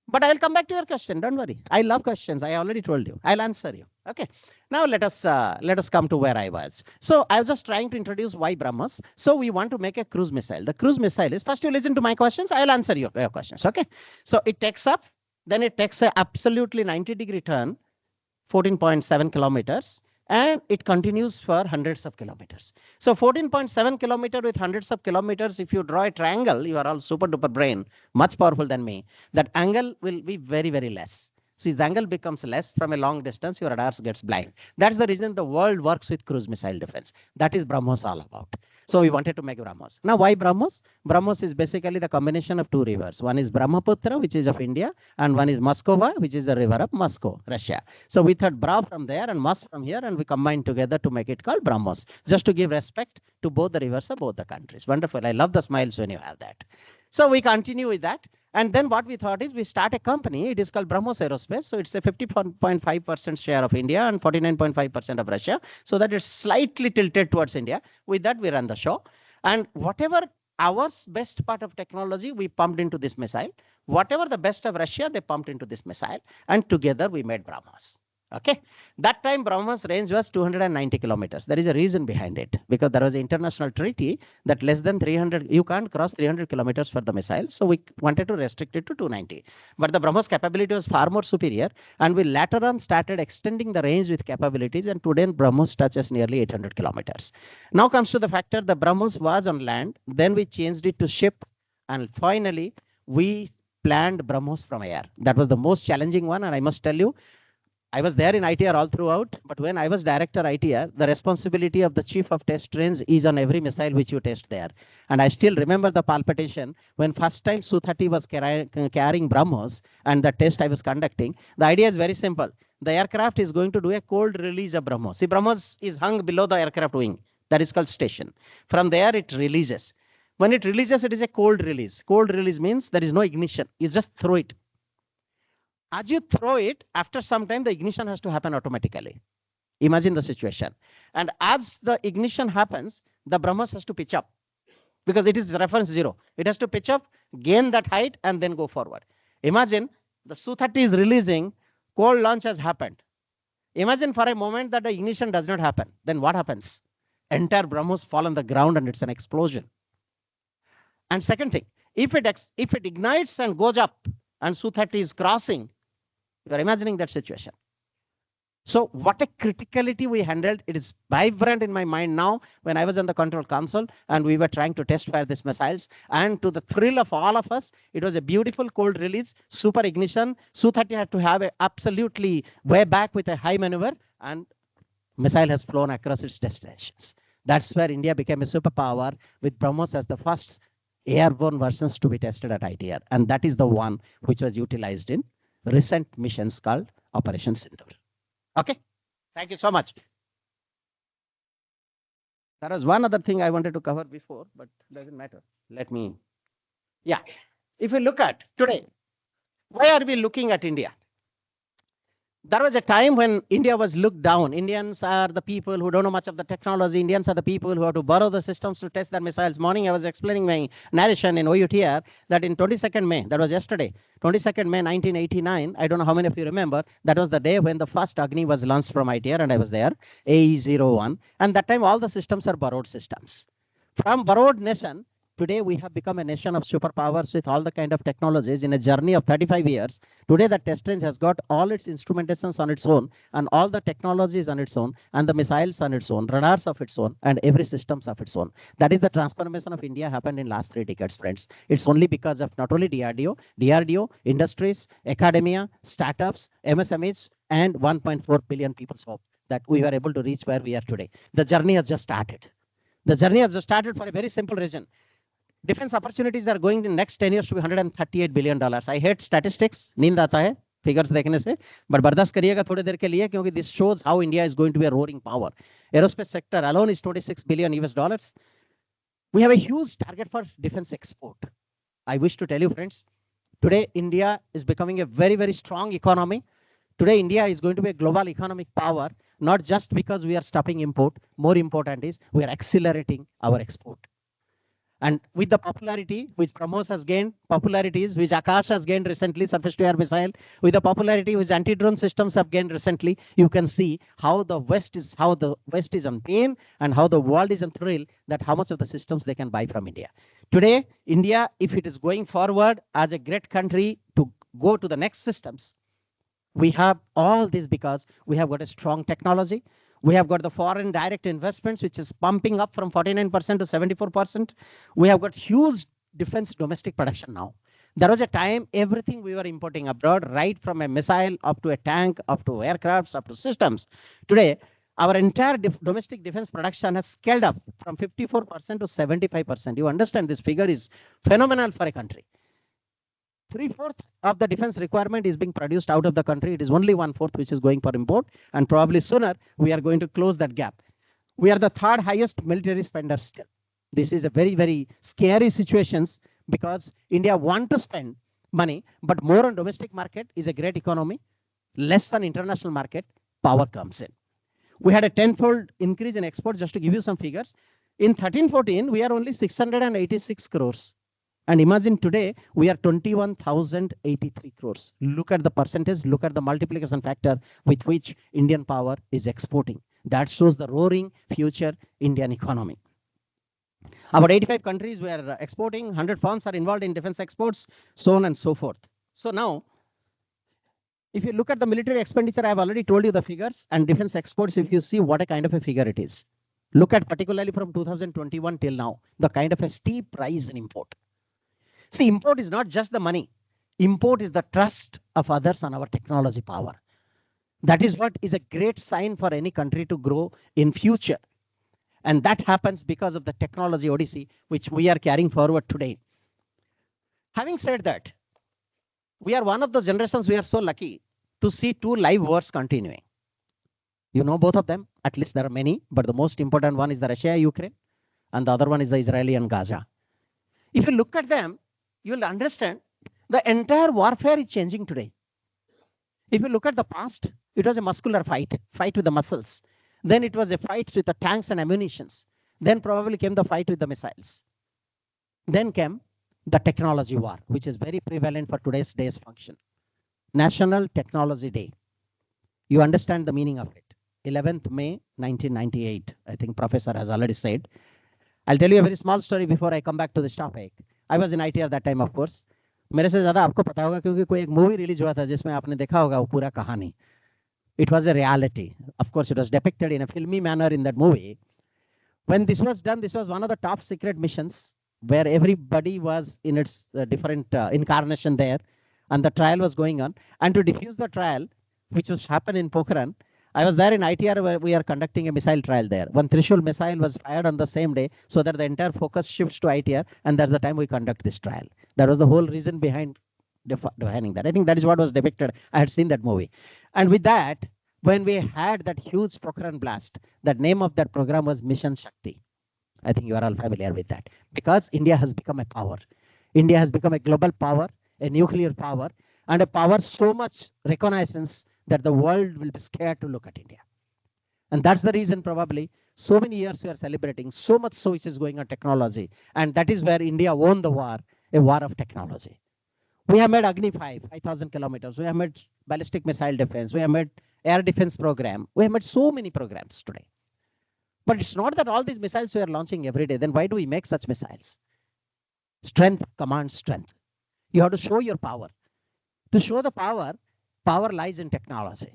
But I will come back to your question. Don't worry. I love questions. I already told you. I'll answer you. Okay. Now let us come to where I was. So I was just trying to introduce why BrahMos. So we want to make a cruise missile. The cruise missile is, first you listen to my questions. I'll answer your questions. Okay. So it takes up, then it takes a absolutely 90-degree turn, 14.7 kilometers. And it continues for hundreds of kilometers. So 14.7 kilometers with hundreds of kilometers, if you draw a triangle, you are all super duper brain, much powerful than me. That angle will be very, very less. So if the angle becomes less from a long distance, your radars gets blind. That's the reason the world works with cruise missile defense. That is BrahMos all about. So we wanted to make BrahMos. Now why BrahMos? BrahMos is basically the combination of two rivers. One is Brahmaputra, which is of India, and one is Moskova, which is the river of Moscow, Russia. So we thought Bra from there and Mos from here, and we combined together to make it called BrahMos, just to give respect to both the rivers of both the countries. Wonderful. I love the smiles when you have that. So we continue with that. And then what we thought is we start a company. It is called BrahMos Aerospace. So it's a 50.5% share of India and 49.5% of Russia. So that it's slightly tilted towards India. With that, we run the show. And whatever our best part of technology, we pumped into this missile. Whatever the best of Russia, they pumped into this missile. And together we made BrahMos. Okay. That time BrahMos range was 290 kilometers. There is a reason behind it, because there was an international treaty that less than 300, you can't cross 300 kilometers for the missile. So we wanted to restrict it to 290. But the BrahMos capability was far more superior. And we later on started extending the range with capabilities. And today BrahMos touches nearly 800 kilometers. Now comes to the factor, the BrahMos was on land. Then we changed it to ship. And finally, we planned BrahMos from air. That was the most challenging one. And I must tell you, I was there in ITR all throughout, but when I was director ITR, the responsibility of the chief of test trains is on every missile which you test there. And I still remember the palpitation when first time Su-30 was carrying BrahMos and the test I was conducting. The idea is very simple. The aircraft is going to do a cold release of BrahMos. See, BrahMos is hung below the aircraft wing. That is called station. From there, it releases. When it releases, it is a cold release. Cold release means there is no ignition. You just throw it. As you throw it, after some time, the ignition has to happen automatically. Imagine the situation. And as the ignition happens, the BrahMos has to pitch up because it is reference zero. It has to pitch up, gain that height, and then go forward. Imagine the Su-30 is releasing, cold launch has happened. Imagine for a moment that the ignition does not happen. Then what happens? Entire BrahMos fall on the ground and it's an explosion. And second thing, if it ignites and goes up and Su-30 is crossing, you are imagining that situation. So what a criticality we handled. It is vibrant in my mind now when I was on the control console and we were trying to test fire these missiles. And to the thrill of all of us, it was a beautiful cold release, super ignition. Su-30 had to have a absolutely way back with a high maneuver, and missile has flown across its destinations. That's where India became a superpower with BrahMos as the first airborne versions to be tested at ITR. And that is the one which was utilized in recent missions called Operation Sindoor. Okay, thank you so much. There was one other thing I wanted to cover before, but doesn't matter. Let me, yeah. If you look at today, why are we looking at India? There was a time when India was looked down. Indians are the people who don't know much of the technology. Indians are the people who have to borrow the systems to test their missiles. Morning, I was explaining my narration in OUTR that in 22nd May, that was yesterday, 22nd May 1989, I don't know how many of you remember, that was the day when the first Agni was launched from ITR and I was there, AE-01. And that time, all the systems are borrowed systems. From borrowed nation, today, we have become a nation of superpowers with all the kind of technologies in a journey of 35 years. Today, the test range has got all its instrumentations on its own and all the technologies on its own and the missiles on its own, radars of its own, and every systems of its own. That is the transformation of India happened in last 3 decades, friends. It's only because of not only DRDO, industries, academia, startups, MSMEs, and 1.4 billion people's hope that we were able to reach where we are today. The journey has just started. The journey has just started for a very simple reason. Defense opportunities are going in next 10 years to be $138 billion. I hate statistics. नींद आता है figures देखने से, but बर्दाश्त करिएगा थोड़ी देर के लिए क्योंकि this shows how India is going to be a roaring power. Aerospace sector alone is $26 billion US. We have a huge target for defense export. I wish to tell you, friends, today India is becoming a very, very strong economy. Today, India is going to be a global economic power. not just because we are stopping import. More important is we are accelerating our export. And with the popularity which BrahMos has gained, popularities which Akash has gained recently, surface to air missile, with the popularity which anti-drone systems have gained recently, you can see how the West is on pain and how the world is on thrill that how much of the systems they can buy from India. Today, India, if it is going forward as a great country to go to the next systems, we have all this because we have got a strong technology. We have got the foreign direct investments, which is pumping up from 49% to 74%. We have got huge defense domestic production now. There was a time everything we were importing abroad, right from a missile up to a tank, up to aircrafts, up to systems. Today, our entire domestic defense production has scaled up from 54% to 75%. You understand this figure is phenomenal for a country. 3/4 of the defense requirement is being produced out of the country. It is only 1/4 which is going for import, and probably sooner we are going to close that gap. We are the third highest military spender still. This is a very, very scary situation because India wants to spend money, but more on domestic market is a great economy, less on international market, power comes in. We had a 10-fold increase in exports. Just to give you some figures, in 13-14, we are only 686 crores. And imagine today, we are 21,083 crores. Look at the percentage, look at the multiplication factor with which Indian power is exporting. That shows the roaring future Indian economy. About 85 countries were exporting, 100 firms are involved in defense exports, so on and so forth. So now, if you look at the military expenditure, I have already told you the figures, and defense exports, if you see what a kind of a figure it is. Look at particularly from 2021 till now, the kind of a steep rise in import. See, import is not just the money. Import is the trust of others on our technology power. That is what is a great sign for any country to grow in future. And that happens because of the technology odyssey, which we are carrying forward today. Having said that, we are one of the generations we are so lucky to see 2 live wars continuing. You know both of them, at least there are many, but the most important one is the Russia-Ukraine, and the other one is the Israeli and Gaza. If you look at them, you'll understand the entire warfare is changing today. If you look at the past, it was a muscular fight with the muscles. Then it was a fight with the tanks and ammunitions. Then probably came the fight with the missiles. Then came the technology war, which is very prevalent for today's day's function. National Technology Day. You understand the meaning of it. 11th May 1998, I think Professor has already said. I'll tell you a very small story before I come back to this topic. I was in IT at that time, of course. मेरे से ज़्यादा आपको पता होगा क्योंकि कोई एक movie release हुआ था जिसमें आपने देखा होगा वो पूरा कहानी. It was a reality. Of course, it was depicted in a filmy manner in that movie. When this was done, this was one of the top secret missions where everybody was in its different incarnation there, and the trial was going on. And to defuse the trial, which was happened in Pokhran, I was there in ITR where we are conducting a missile trial there. One Trishul missile was fired on the same day so that the entire focus shifts to ITR, and that's the time we conduct this trial. That was the whole reason behind defining that. I think that is what was depicted. I had seen that movie. And with that, when we had that huge Pokhran blast, the name of that program was Mission Shakti. I think you are all familiar with that. Because India has become a power. India has become a global power, a nuclear power, and a power so much reconnaissance that the world will be scared to look at India. And that's the reason probably so many years we are celebrating, so much so which is going on technology. And that is where India won the war, a war of technology. We have made Agni 5,000 kilometers. We have made ballistic missile defense. We have made air defense program. We have made so many programs today. But it's not that all these missiles we are launching every day. Then why do we make such missiles? Strength commands strength. You have to show your power. To show the power, power lies in technology.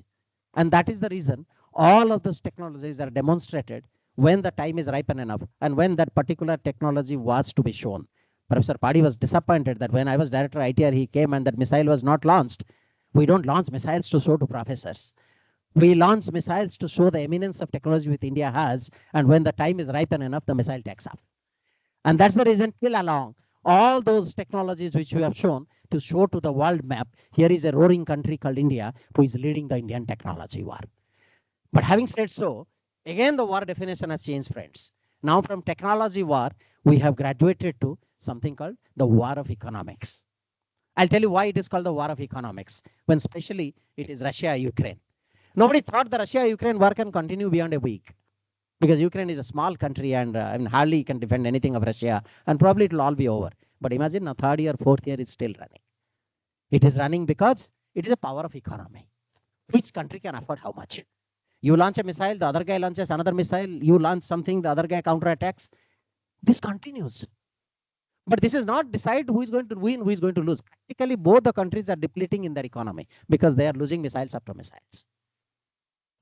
And that is the reason all of those technologies are demonstrated when the time is ripe enough and when that particular technology was to be shown. Professor Padi was disappointed that when I was director of ITR, he came and that missile was not launched. We don't launch missiles to show to professors. We launch missiles to show the eminence of technology which India has, and when the time is ripe enough, the missile takes off. And that's the reason till along all those technologies which we have shown to show to the world map, here is a roaring country called India who is leading the Indian technology war. But having said so, again the war definition has changed, friends. Now from technology war, we have graduated to something called the war of economics. I'll tell you why it is called the war of economics, when especially it is Russia-Ukraine. Nobody thought the Russia-Ukraine war can continue beyond a week, because Ukraine is a small country and hardly can defend anything of Russia, and probably it will all be over. But imagine now, third year, fourth year, it's still running. It is running because it is a power of economy. Which country can afford how much? You launch a missile, the other guy launches another missile. You launch something, the other guy counterattacks. This continues. But this is not decide who is going to win, who is going to lose. Practically, both the countries are depleting in their economy because they are losing missiles after missiles.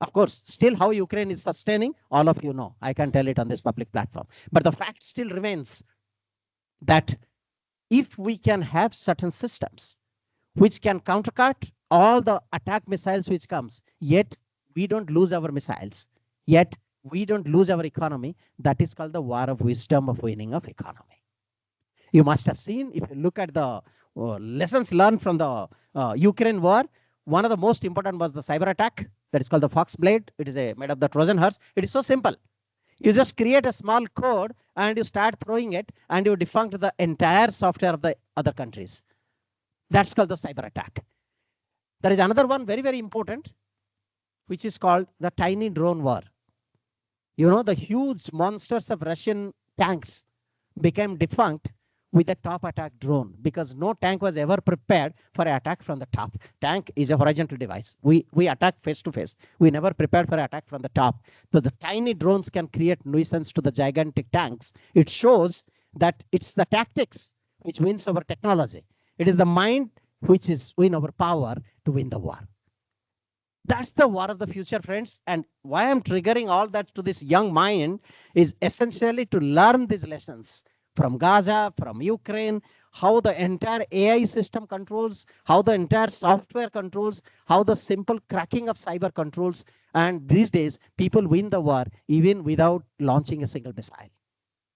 Of course, still how Ukraine is sustaining, all of you know. I can tell it on this public platform. But the fact still remains that if we can have certain systems which can countercut all the attack missiles which comes, yet we don't lose our missiles, yet we don't lose our economy, that is called the war of wisdom of winning of economy. You must have seen, if you look at the lessons learned from the Ukraine war, one of the most important was the cyber attack. That is called the Fox Blade. It is made of the Trojan horse. It is so simple. You just create a small code and you start throwing it and you defunct the entire software of the other countries. That's called the cyber attack. There is another one very, very important, which is called the tiny drone war. You know, the huge monsters of Russian tanks became defunct with a top attack drone, because no tank was ever prepared for an attack from the top. Tank is a horizontal device. We attack face to face. We never prepared for an attack from the top. So the tiny drones can create nuisance to the gigantic tanks. It shows that it's the tactics which wins over technology. It is the mind which is win over power to win the war. That's the war of the future, friends. And why I'm triggering all that to this young mind is essentially to learn these lessons from Gaza, from Ukraine, how the entire AI system controls, how the entire software controls, how the simple cracking of cyber controls. And these days, people win the war even without launching a single missile.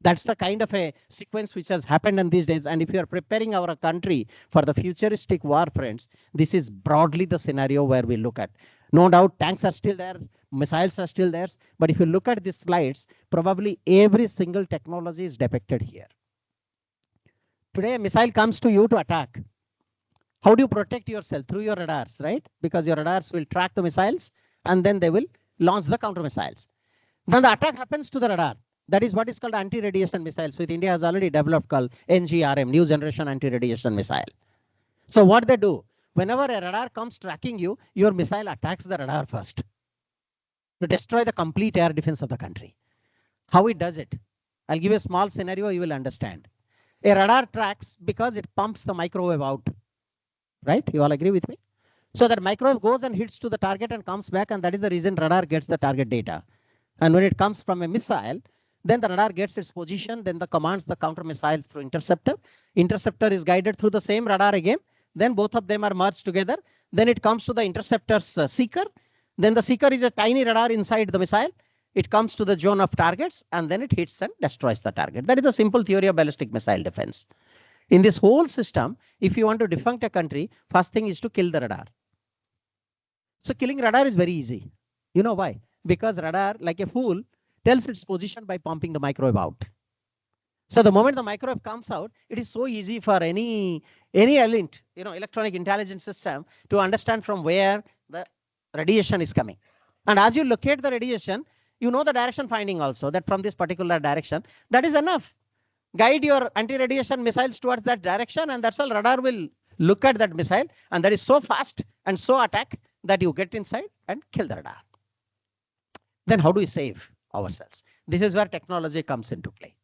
That's the kind of a sequence which has happened in these days. And if you are preparing our country for the futuristic war, friends, this is broadly the scenario where we look at. No doubt, tanks are still there, missiles are still there. But if you look at these slides, probably every single technology is depicted here. Today, a missile comes to you to attack. How do you protect yourself? Through your radars, right? Because your radars will track the missiles and then they will launch the counter missiles. Then the attack happens to the radar. That is what is called anti-radiation missiles, which India has already developed, called NGRM, New Generation Anti-Radiation Missile. So what they do, whenever a radar comes tracking you, your missile attacks the radar first to destroy the complete air defense of the country. How it does it? I'll give you a small scenario, you will understand. A radar tracks because it pumps the microwave out, right? You all agree with me? So that microwave goes and hits to the target and comes back, and that is the reason radar gets the target data. And when it comes from a missile, then the radar gets its position, then the commands the counter missiles through interceptor. Interceptor is guided through the same radar again. Then both of them are merged together. Then it comes to the interceptor's seeker. Then the seeker is a tiny radar inside the missile. It comes to the zone of targets and then it hits and destroys the target. That is the simple theory of ballistic missile defense. In this whole system, if you want to defunct a country, first thing is to kill the radar. So killing radar is very easy. You know why? Because radar, like a fool, tells its position by pumping the microwave out. So the moment the microwave comes out, it is so easy for any element, electronic intelligence system to understand from where the radiation is coming. And as you locate the radiation, you know the direction finding also, that from this particular direction, that is enough. Guide your anti-radiation missiles towards that direction, and that's all. Radar will look at that missile, and that is so fast and so attack that you get inside and kill the radar. Then how do we save ourselves? This is where technology comes into play.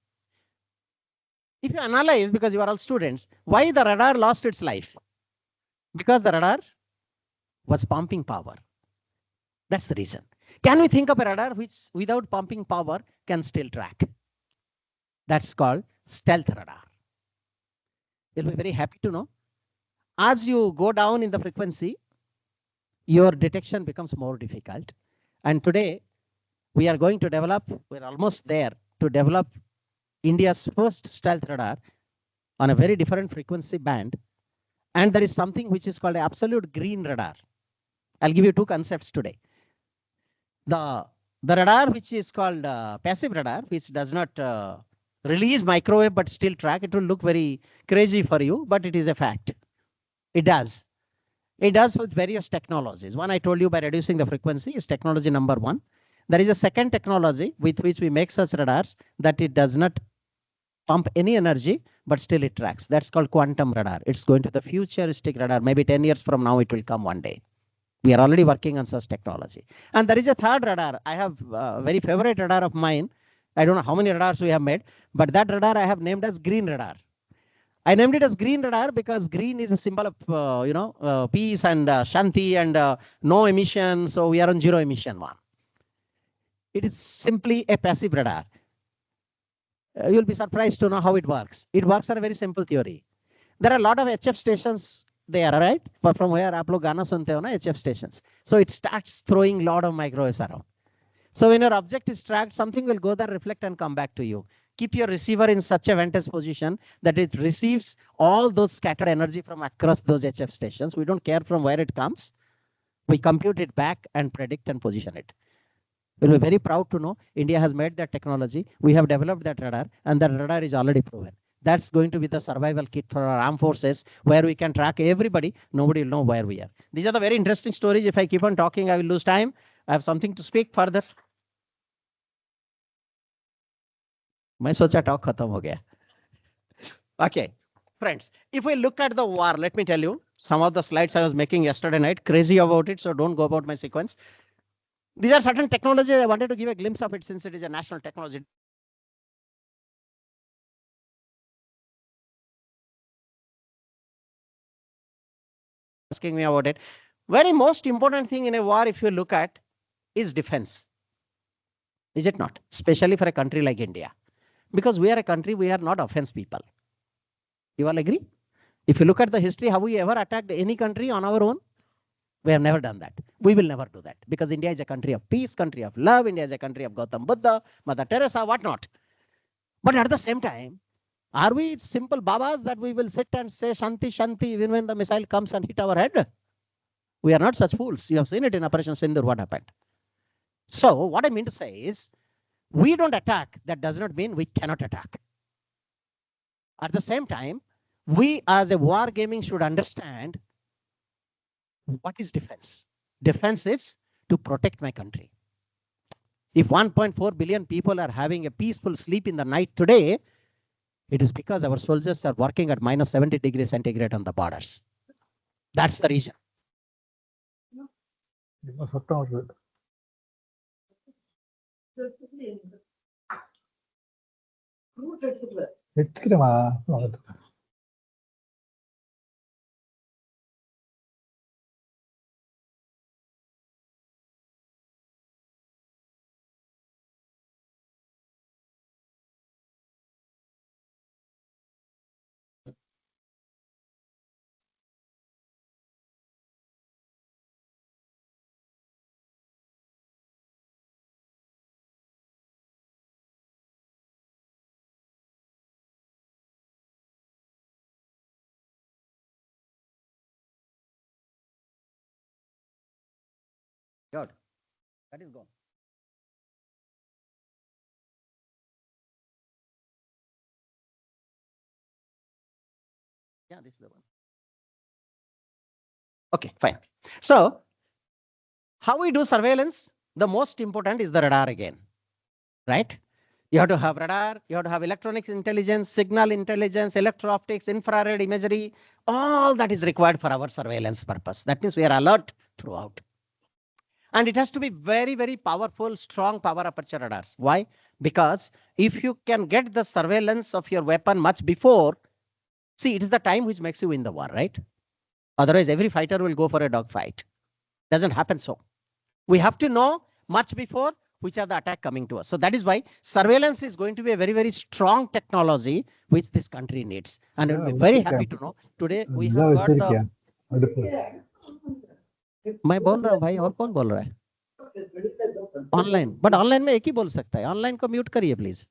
If you analyze, because you are all students, why the radar lost its life? Because the radar was pumping power. That's the reason. Can we think of a radar which without pumping power can still track? That's called stealth radar. You'll be very happy to know. As you go down in the frequency, your detection becomes more difficult. And today, we are going to develop, we're almost there to develop India's first stealth radar on a very different frequency band. And there is something which is called absolute green radar. I'll give you two concepts today. The radar which is called passive radar, which does not release microwave but still track. It will look very crazy for you, but it is a fact. It does. It does with various technologies. One I told you by reducing the frequency is technology number one. There is a second technology with which we make such radars that it does not pump any energy, but still it tracks. That's called quantum radar. It's going to the futuristic radar. Maybe 10 years from now, it will come one day. We are already working on such technology. And there is a third radar. I have a very favorite radar of mine. I don't know how many radars we have made, but that radar I have named as green radar. I named it as green radar because green is a symbol of, peace and shanti and no emission. So we are on zero emission one. It is simply a passive radar. You'll be surprised to know how it works. It works on a very simple theory. There are a lot of HF stations there, right? But from where aap log gana sunte ho na, HF stations. So it starts throwing a lot of microwaves around. So when your object is tracked, something will go there, reflect and come back to you. Keep your receiver in such a vantage position that it receives all those scattered energy from across those HF stations. We don't care from where it comes. We compute it back and predict and position it. We'll be very proud to know India has made that technology. We have developed that radar, and that radar is already proven. That's going to be the survival kit for our armed forces, where we can track everybody. Nobody will know where we are. These are the very interesting stories. If I keep on talking, I will lose time. I have something to speak further. मैं सोचा talk खत्म हो गया. Okay, friends, if we look at the war, let me tell you, some of the slides I was making yesterday night, crazy about it, so don't go about my sequence. These are certain technologies. I wanted to give a glimpse of it since it is a national technology. Asking me about it. Very most important thing in a war, if you look at, is defense. Is it not? Especially for a country like India. Because we are a country, we are not offense people. You all agree? If you look at the history, have we ever attacked any country on our own? We have never done that. We will never do that. Because India is a country of peace, country of love. India is a country of Gautam Buddha, Mother Teresa, whatnot. But at the same time, are we simple babas that we will sit and say Shanti, Shanti, even when the missile comes and hit our head? We are not such fools. You have seen it in Operation Sindur, what happened. So what I mean to say is, we don't attack. That does not mean we cannot attack. At the same time, we as a war gaming should understand what is defense. Defense is to protect my country. If 1.4 billion people are having a peaceful sleep in the night today, it is because our soldiers are working at minus 70 degrees centigrade on the borders. That's the reason. Good. That is gone. Yeah, this is the one. Okay, fine. So, how we do surveillance? The most important is the radar again, right? You have to have radar, you have to have electronic intelligence, signal intelligence, electro-optics, infrared imagery. All that is required for our surveillance purpose. That means we are alert throughout. And it has to be very, very powerful, strong power aperture radars. Why? Because if you can get the surveillance of your weapon much before, see, it is the time which makes you win the war, right? Otherwise, every fighter will go for a dogfight. Doesn't happen so. We have to know much before which are the attack coming to us. So that is why surveillance is going to be a very, very strong technology which this country needs. And I'll be very happy to know today we have got the... मैं बोल रहा हूँ भाई, और कौन बोल रहा है? ऑनलाइन, बट ऑनलाइन में एक ही बोल सकता है. ऑनलाइन को म्यूट करिए please.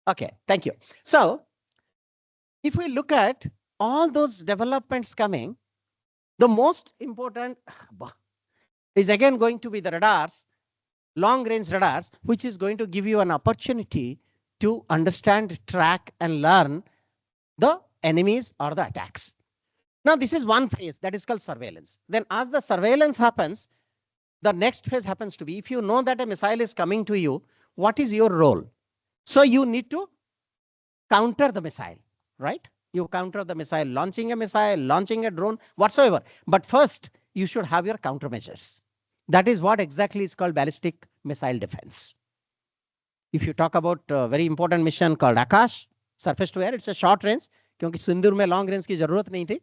Okay, thank you. So, if we look at all those developments coming, the most important is again going to be the radars, long range radars, which is going to give you an opportunity to understand, track, and learn the enemies or the attacks. Now, this is one phase that is called surveillance. Then as the surveillance happens, the next phase happens to be, if you know that a missile is coming to you, what is your role? So you need to counter the missile, right? You counter the missile, launching a drone, whatsoever. But first, you should have your countermeasures. That is what exactly is called ballistic missile defense. If you talk about a very important mission called Akash, surface to air, it's a short range. क्योंकि सिंदूर में long range की जरूरत नहीं थी.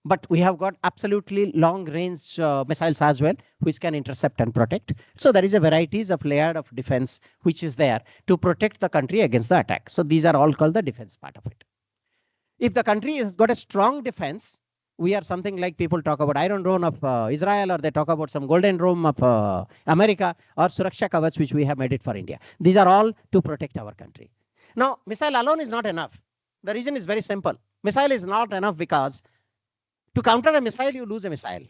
But we have got absolutely long range missiles as well, which can intercept and protect. So there is a varieties of layer of defense which is there to protect the country against the attack. So these are all called the defense part of it. If the country has got a strong defense, we are something like people talk about Iron Dome of Israel, or they talk about some Golden Dome of America, or Suraksha Kavach, which we have made it for India. These are all to protect our country. Now, missile alone is not enough. The reason is very simple. Missile is not enough because to counter a missile, you lose a missile.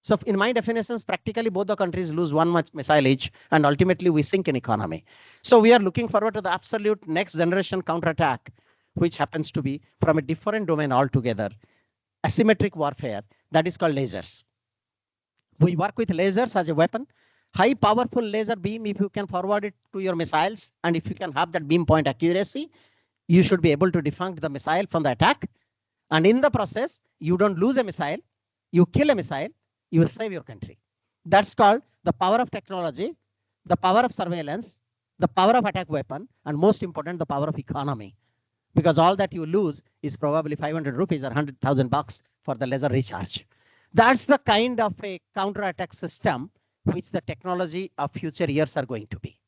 So in my definitions, practically both the countries lose one much missile each, and ultimately we sink in economy. So we are looking forward to the absolute next generation counterattack, which happens to be from a different domain altogether, asymmetric warfare, that is called lasers. We work with lasers as a weapon. High powerful laser beam, if you can forward it to your missiles, and if you can have that beam point accuracy, you should be able to defunk the missile from the attack. And in the process, you don't lose a missile, you kill a missile, you will save your country. That's called the power of technology, the power of surveillance, the power of attack weapon, and most important, the power of economy. Because all that you lose is probably 500 rupees or 100,000 bucks for the laser recharge. That's the kind of a counter-attack system which the technology of future years are going to be.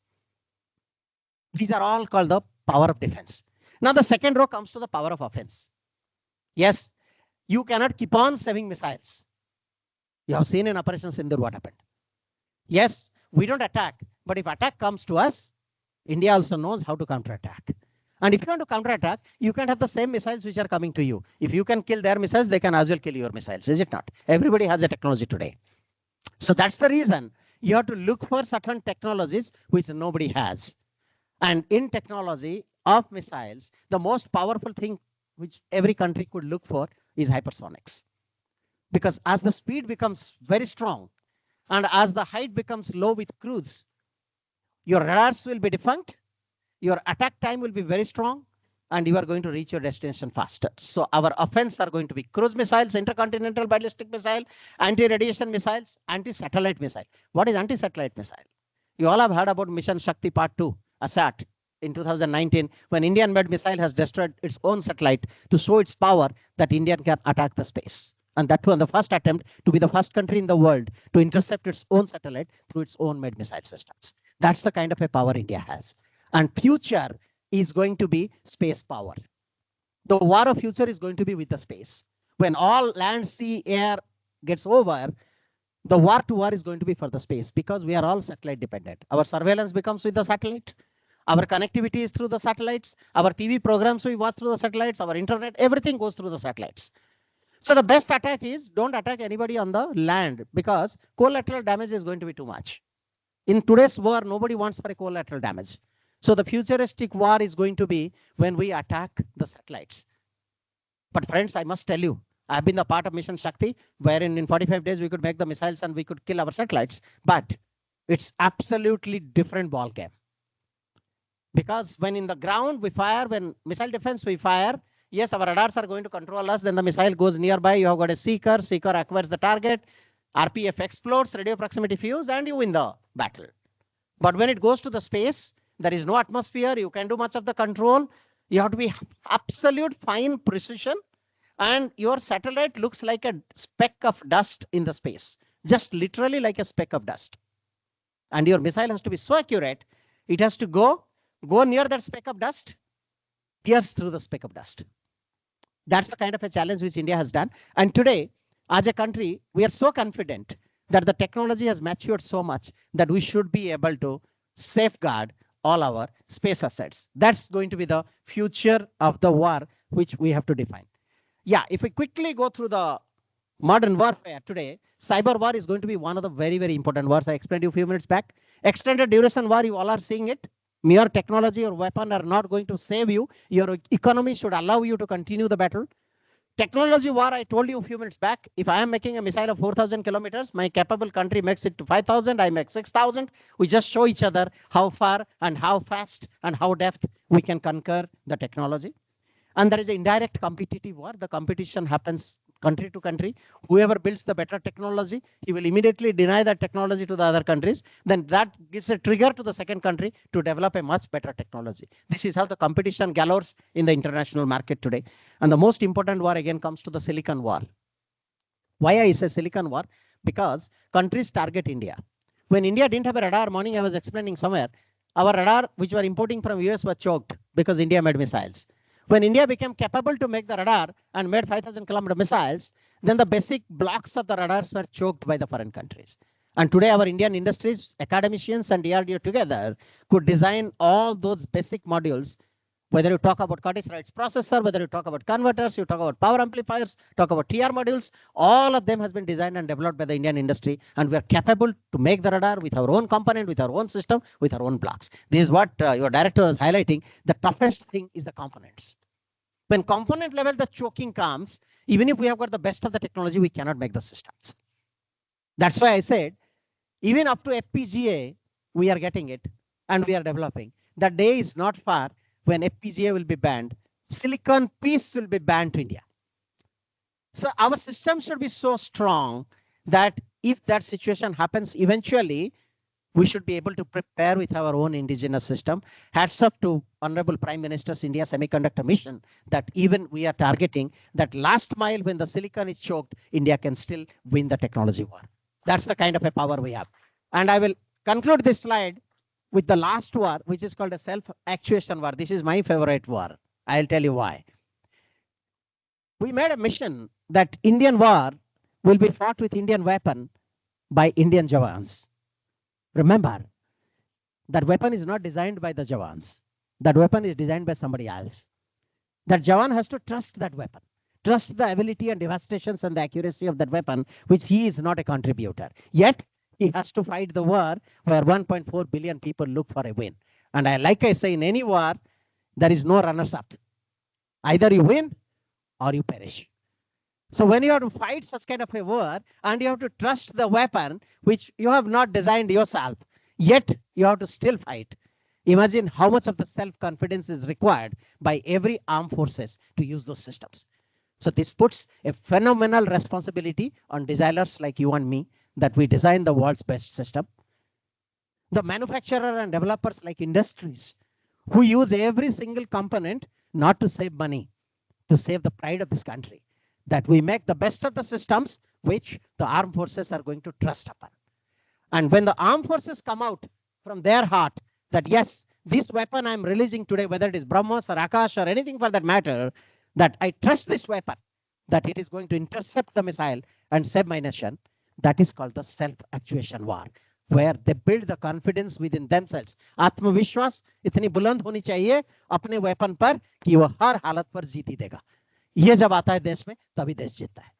These are all called the power of defense. Now the second row comes to the power of offense. Yes, you cannot keep on saving missiles. You have seen in Operation Sindoor what happened. Yes, we don't attack, but if attack comes to us, India also knows how to counterattack. And if you want to counterattack, you can't have the same missiles which are coming to you. If you can kill their missiles, they can as well kill your missiles, is it not? Everybody has a technology today. So that's the reason you have to look for certain technologies which nobody has. And in technology of missiles, the most powerful thing which every country could look for is hypersonics. Because as the speed becomes very strong and as the height becomes low with cruise, your radars will be defunct, your attack time will be very strong, and you are going to reach your destination faster. So our offense are going to be cruise missiles, intercontinental ballistic missile, anti-radiation missiles, anti-satellite missile. What is anti-satellite missile? You all have heard about Mission Shakti Part 2, ASAT, in 2019, when Indian-made missile has destroyed its own satellite to show its power that India can attack the space. And that was the first attempt to be the first country in the world to intercept its own satellite through its own made missile systems. That's the kind of a power India has. And future is going to be space power. The war of future is going to be with the space. When all land, sea, air gets over, the war to war is going to be for the space, because we are all satellite dependent. Our surveillance becomes with the satellite. Our connectivity is through the satellites. Our TV programs we watch through the satellites. Our internet, everything goes through the satellites. So the best attack is don't attack anybody on the land, because collateral damage is going to be too much. In today's war, nobody wants for a collateral damage. So the futuristic war is going to be when we attack the satellites. But friends, I must tell you, I've been a part of Mission Shakti, wherein in 45 days we could make the missiles and we could kill our satellites. But it's absolutely different ball game. Because when in the ground we fire, when missile defense we fire, yes, our radars are going to control us. Then the missile goes nearby. You have got a seeker. Seeker acquires the target. RPF explodes, radio proximity fuse, and you win the battle. But when it goes to the space, there is no atmosphere. You can do much of the control. You have to be absolute fine precision. And your satellite looks like a speck of dust in the space. Just literally like a speck of dust. And your missile has to be so accurate. It has to go near that speck of dust, pierce through the speck of dust. That's the kind of a challenge which India has done. And today, as a country, we are so confident that the technology has matured so much that we should be able to safeguard all our space assets. That's going to be the future of the war, which we have to define. Yeah, if we quickly go through the modern warfare today, cyber war is going to be one of the very, very important wars. I explained to you a few minutes back. Extended duration war, you all are seeing it. Mere technology or weapon are not going to save you. Your economy should allow you to continue the battle. Technology war, I told you a few minutes back, if I am making a missile of 4,000 kilometers, my capable country makes it to 5,000, I make 6,000. We just show each other how far and how fast and how depth we can conquer the technology. And there is an indirect competitive war. The competition happens country to country. Whoever builds the better technology, he will immediately deny that technology to the other countries. Then that gives a trigger to the second country to develop a much better technology. This is how the competition gallows in the international market today. And the most important war again comes to the Silicon War. Why I say Silicon War? Because countries target India. When India didn't have a radar, morning I was explaining somewhere, our radar, which were importing from US, was choked because India made missiles. When India became capable to make the radar and made 5,000 kilometer missiles, then the basic blocks of the radars were choked by the foreign countries. And today our Indian industries, academicians and DRDO together could design all those basic modules, whether you talk about Curtiss-Wright's processor, whether you talk about converters, you talk about power amplifiers, talk about TR modules, all of them has been designed and developed by the Indian industry. And we are capable to make the radar with our own component, with our own system, with our own blocks. This is what your director was highlighting. The toughest thing is the components. When component level, the choking comes, even if we have got the best of the technology, we cannot make the systems. That's why I said, even up to FPGA, we are getting it and we are developing. The day is not far when FPGA will be banned. Silicon piece will be banned to India. So our system should be so strong that if that situation happens eventually, we should be able to prepare with our own indigenous system. Hats off to Honorable Prime Minister's India Semiconductor Mission that even we are targeting that last mile when the silicon is choked, India can still win the technology war. That's the kind of a power we have. And I will conclude this slide with the last war, which is called a self-actuation war. This is my favorite war. I'll tell you why. We made a mission that Indian war will be fought with Indian weapon by Indian Jawans. Remember, that weapon is not designed by the Jawans. That weapon is designed by somebody else. That Jawan has to trust that weapon, trust the ability and devastations and the accuracy of that weapon, which he is not a contributor. Yet, he has to fight the war where 1.4 billion people look for a win. And like I say, in any war, there is no runners-up. Either you win or you perish. So when you have to fight such kind of a war and you have to trust the weapon, which you have not designed yourself, yet you have to still fight. Imagine how much of the self-confidence is required by every armed forces to use those systems. So this puts a phenomenal responsibility on designers like you and me that we design the world's best system. The manufacturer and developers like industries who use every single component not to save money, to save the pride of this country. That we make the best of the systems which the armed forces are going to trust upon. And when the armed forces come out from their heart that yes, this weapon I'm releasing today, whether it is BrahMos or Akash or anything for that matter, that I trust this weapon, that it is going to intercept the missile and save my nation, that is called the self-actuation war, where they build the confidence within themselves. आत्मविश्वास इतनी बुलंद होनी चाहिए अपने weapon पर कि वो हर हालत पर जीत ही देगा. ये जब आता है देश में तभी देश जीतता है.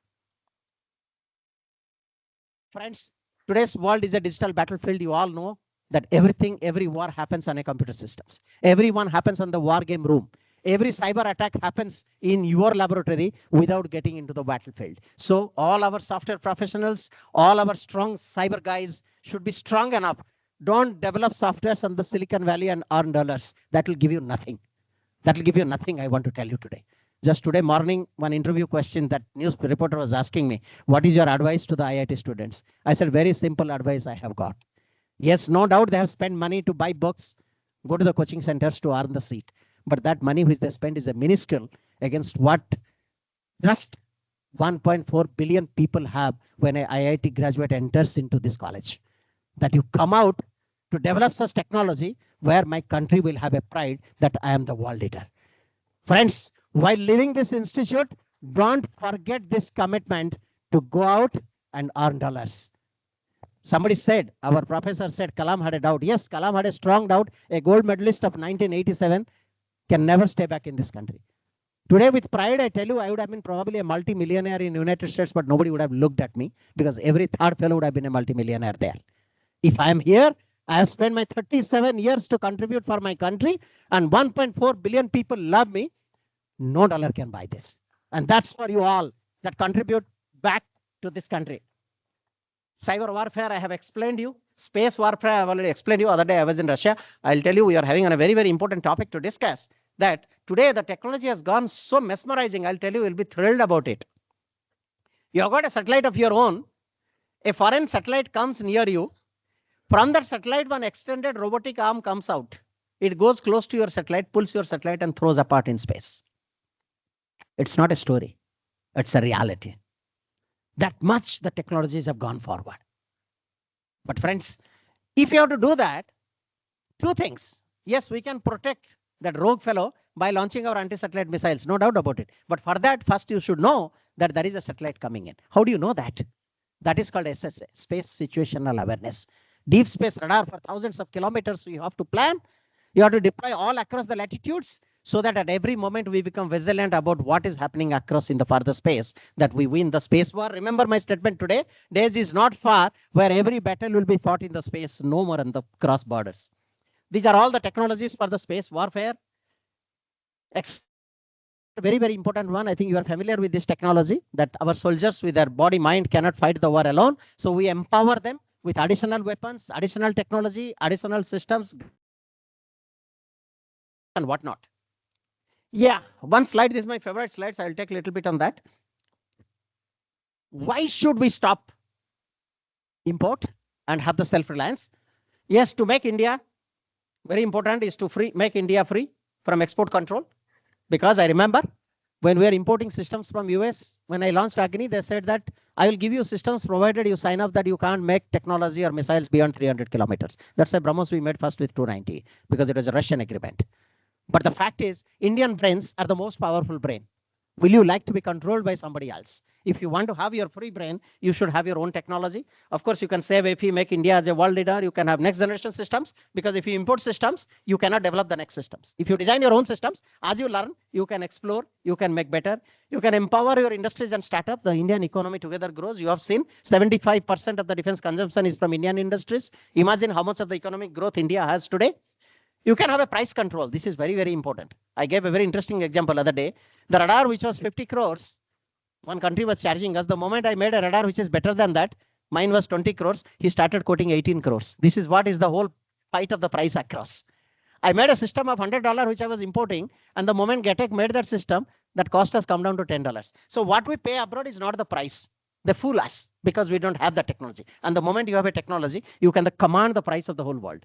Friends, today's world is a digital battlefield. You all know that every war happens on a computer systems. Everyone happens on the war game room. Every cyber attack happens in your laboratory without getting into the battlefield. So all our software professionals, all our strong cyber guys should be strong enough. Don't develop softwares on the Silicon Valley and earn dollars. That will give you nothing. That will give you nothing, I want to tell you today. Just today morning, one interview question that news reporter was asking me, what is your advice to the IIT students? I said, very simple advice I have got. Yes, no doubt they have spent money to buy books, go to the coaching centers to earn the seat. But that money which they spend is a minuscule against what just 1.4 billion people have when an IIT graduate enters into this college. That you come out to develop such technology where my country will have a pride that I am the world leader. Friends, while leaving this institute, don't forget this commitment to go out and earn dollars. Somebody said, our professor said, Kalam had a doubt. Yes, Kalam had a strong doubt. A gold medalist of 1987 can never stay back in this country. Today, with pride, I tell you, I would have been probably a multi-millionaire in the United States, but nobody would have looked at me because every third fellow would have been a multi-millionaire there. If I am here, I have spent my 37 years to contribute for my country, and 1.4 billion people love me. No dollar can buy this. And that's for you all that contribute back to this country. Cyber warfare, I have explained you. Space warfare, I have already explained you. Other day I was in Russia. I'll tell you, we are having a very, very important topic to discuss. That today the technology has gone so mesmerizing. I'll tell you, you'll be thrilled about it. You have got a satellite of your own. A foreign satellite comes near you. From that satellite, one extended robotic arm comes out. It goes close to your satellite, pulls your satellite and throws apart in space. It's not a story. It's a reality. That much the technologies have gone forward. But friends, if you have to do that, two things. Yes, we can protect that rogue fellow by launching our anti-satellite missiles, no doubt about it. But for that, first you should know that there is a satellite coming in. How do you know that? That is called SSA, Space Situational Awareness. Deep space radar for thousands of kilometers, so you have to plan. You have to deploy all across the latitudes so that at every moment we become vigilant about what is happening across in the farther space, that we win the space war. Remember my statement today, days is not far where every battle will be fought in the space, no more on the cross borders. These are all the technologies for the space warfare. Very, very important one. I think you are familiar with this technology, that our soldiers with their body, mind cannot fight the war alone. So we empower them with additional weapons, additional technology, additional systems, and whatnot. Yeah, one slide. This is my favorite slide, so I'll take a little bit on that. Why should we stop import and have the self-reliance? Yes, to make India, very important is to make India free from export control. Because I remember when we were importing systems from US, when I launched Agni, they said that I will give you systems provided you sign up that you can't make technology or missiles beyond 300 kilometers. That's why BrahMos we made first with 290, because it was a Russian agreement. But the fact is, Indian brains are the most powerful brain. Will you like to be controlled by somebody else? If you want to have your free brain, you should have your own technology. Of course, you can say if you make India as a world leader, you can have next generation systems, because if you import systems, you cannot develop the next systems. If you design your own systems, as you learn, you can explore, you can make better, you can empower your industries and startup. The Indian economy together grows. You have seen 75% of the defense consumption is from Indian industries. Imagine how much of the economic growth India has today. You can have a price control. This is very, very important. I gave a very interesting example the other day. The radar, which was 50 crores, one country was charging us. The moment I made a radar which is better than that, mine was 20 crores. He started quoting 18 crores. This is what is the whole fight of the price across. I made a system of $100 which I was importing, and the moment Gatek made that system, that cost has come down to $10. So what we pay abroad is not the price. They fool us because we don't have the technology. And the moment you have a technology, you can command the price of the whole world.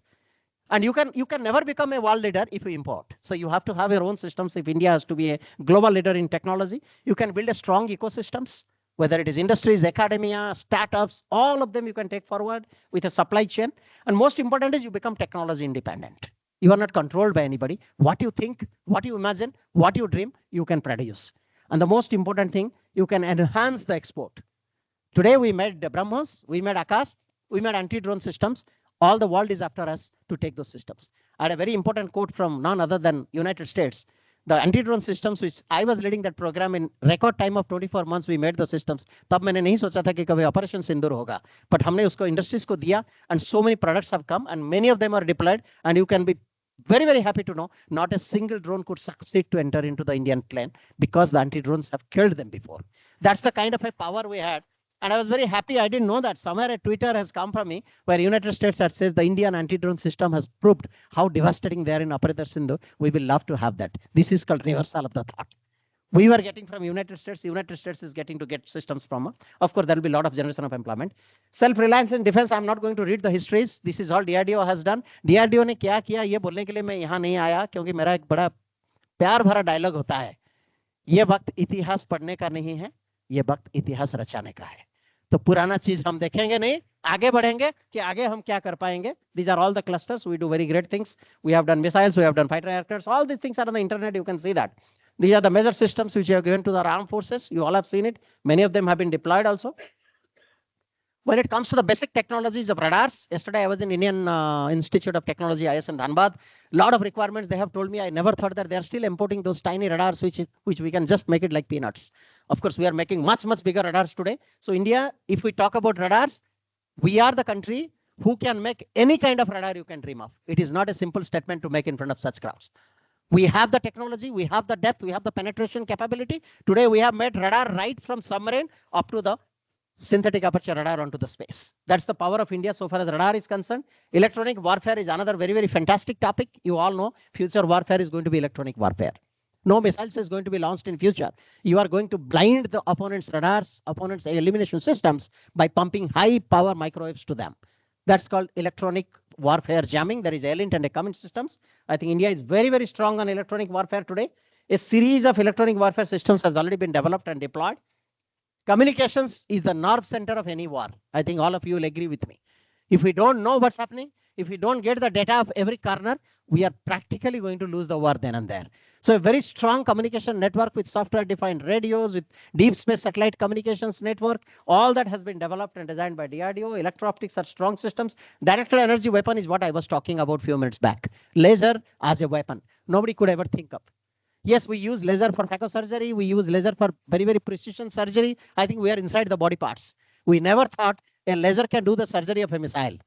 And you can never become a world leader if you import. So you have to have your own systems. If India has to be a global leader in technology, you can build a strong ecosystems, whether it is industries, academia, startups, all of them you can take forward with a supply chain. And most important is you become technology independent. You are not controlled by anybody. What you think, what you imagine, what you dream, you can produce. And the most important thing, you can enhance the export. Today we made BrahMos, we made Akash, we made anti-drone systems. All the world is after us to take those systems. I had a very important quote from none other than United States. The anti-drone systems, which I was leading that program in record time of 24 months, we made the systems. तब मैंने नहीं सोचा था कि कभी Operation Sindoor होगा. But हमने उसको industries को दिया, and so many products have come, and many of them are deployed. And you can be very, very happy to know not a single drone could succeed to enter into the Indian plane because the anti-drones have killed them before. That's the kind of a power we had. And I was very happy. I didn't know that. Somewhere a Twitter has come from me where United States that says the Indian anti-drone system has proved how devastating they are in Operation Sindoor. We will love to have that. This is called reversal of the thought. We were getting from United States. United States is getting to get systems from us. Of course, there will be a lot of generation of employment. Self-reliance in defense. I'm not going to read the histories. This is all DRDO has done. DRDO ने क्या किया ये बोलने के लिए मैं यहाँ नहीं आया क्योंकि मेरा एक बड़ा प्यार भरा डायलॉग होता है. ये वक्त इतिहास पढ़ने का नहीं है. ये वक्त इतिहास रचाने का है. तो पुराना चीज हम देखेंगे नहीं, आगे बढ़ेंगे कि आगे हम क्या कर पाएंगे. These are all the clusters. We do very great things. We have done missiles, we have done fighter aircrafts. All these things are on the internet. You can see that. These are the major systems which we have given to the armed forces. You all have seen it. Many of them have been deployed also. When it comes to the basic technologies of radars, yesterday I was in Indian Institute of Technology, IS in Dhanbad. Lot of requirements they have told me. I never thought that they are still importing those tiny radars, which we can just make it like peanuts. Of course, we are making much, much bigger radars today. So India, if we talk about radars, we are the country who can make any kind of radar you can dream of. It is not a simple statement to make in front of such crowds. We have the technology, we have the depth, we have the penetration capability. Today, we have made radar right from submarine up to the synthetic aperture radar onto the space. That's the power of India so far as radar is concerned. Electronic warfare is another very, very fantastic topic. You all know future warfare is going to be electronic warfare. No missiles is going to be launched in future. You are going to blind the opponent's radars, opponent's elimination systems by pumping high power microwaves to them. That's called electronic warfare jamming. There is ELINT and Comm systems. I think India is very, very strong on electronic warfare today. A series of electronic warfare systems has already been developed and deployed. Communications is the nerve center of any war. I think all of you will agree with me. If we don't know what's happening, if we don't get the data of every corner, we are practically going to lose the war then and there. So a very strong communication network with software-defined radios, with deep space satellite communications network, all that has been developed and designed by DRDO. Electro-optics are strong systems. Directed energy weapon is what I was talking about a few minutes back. Laser as a weapon. Nobody could ever think of. Yes, we use laser for phacosurgery. We use laser for very, very precision surgery. I think we are inside the body parts. We never thought a laser can do the surgery of a missile.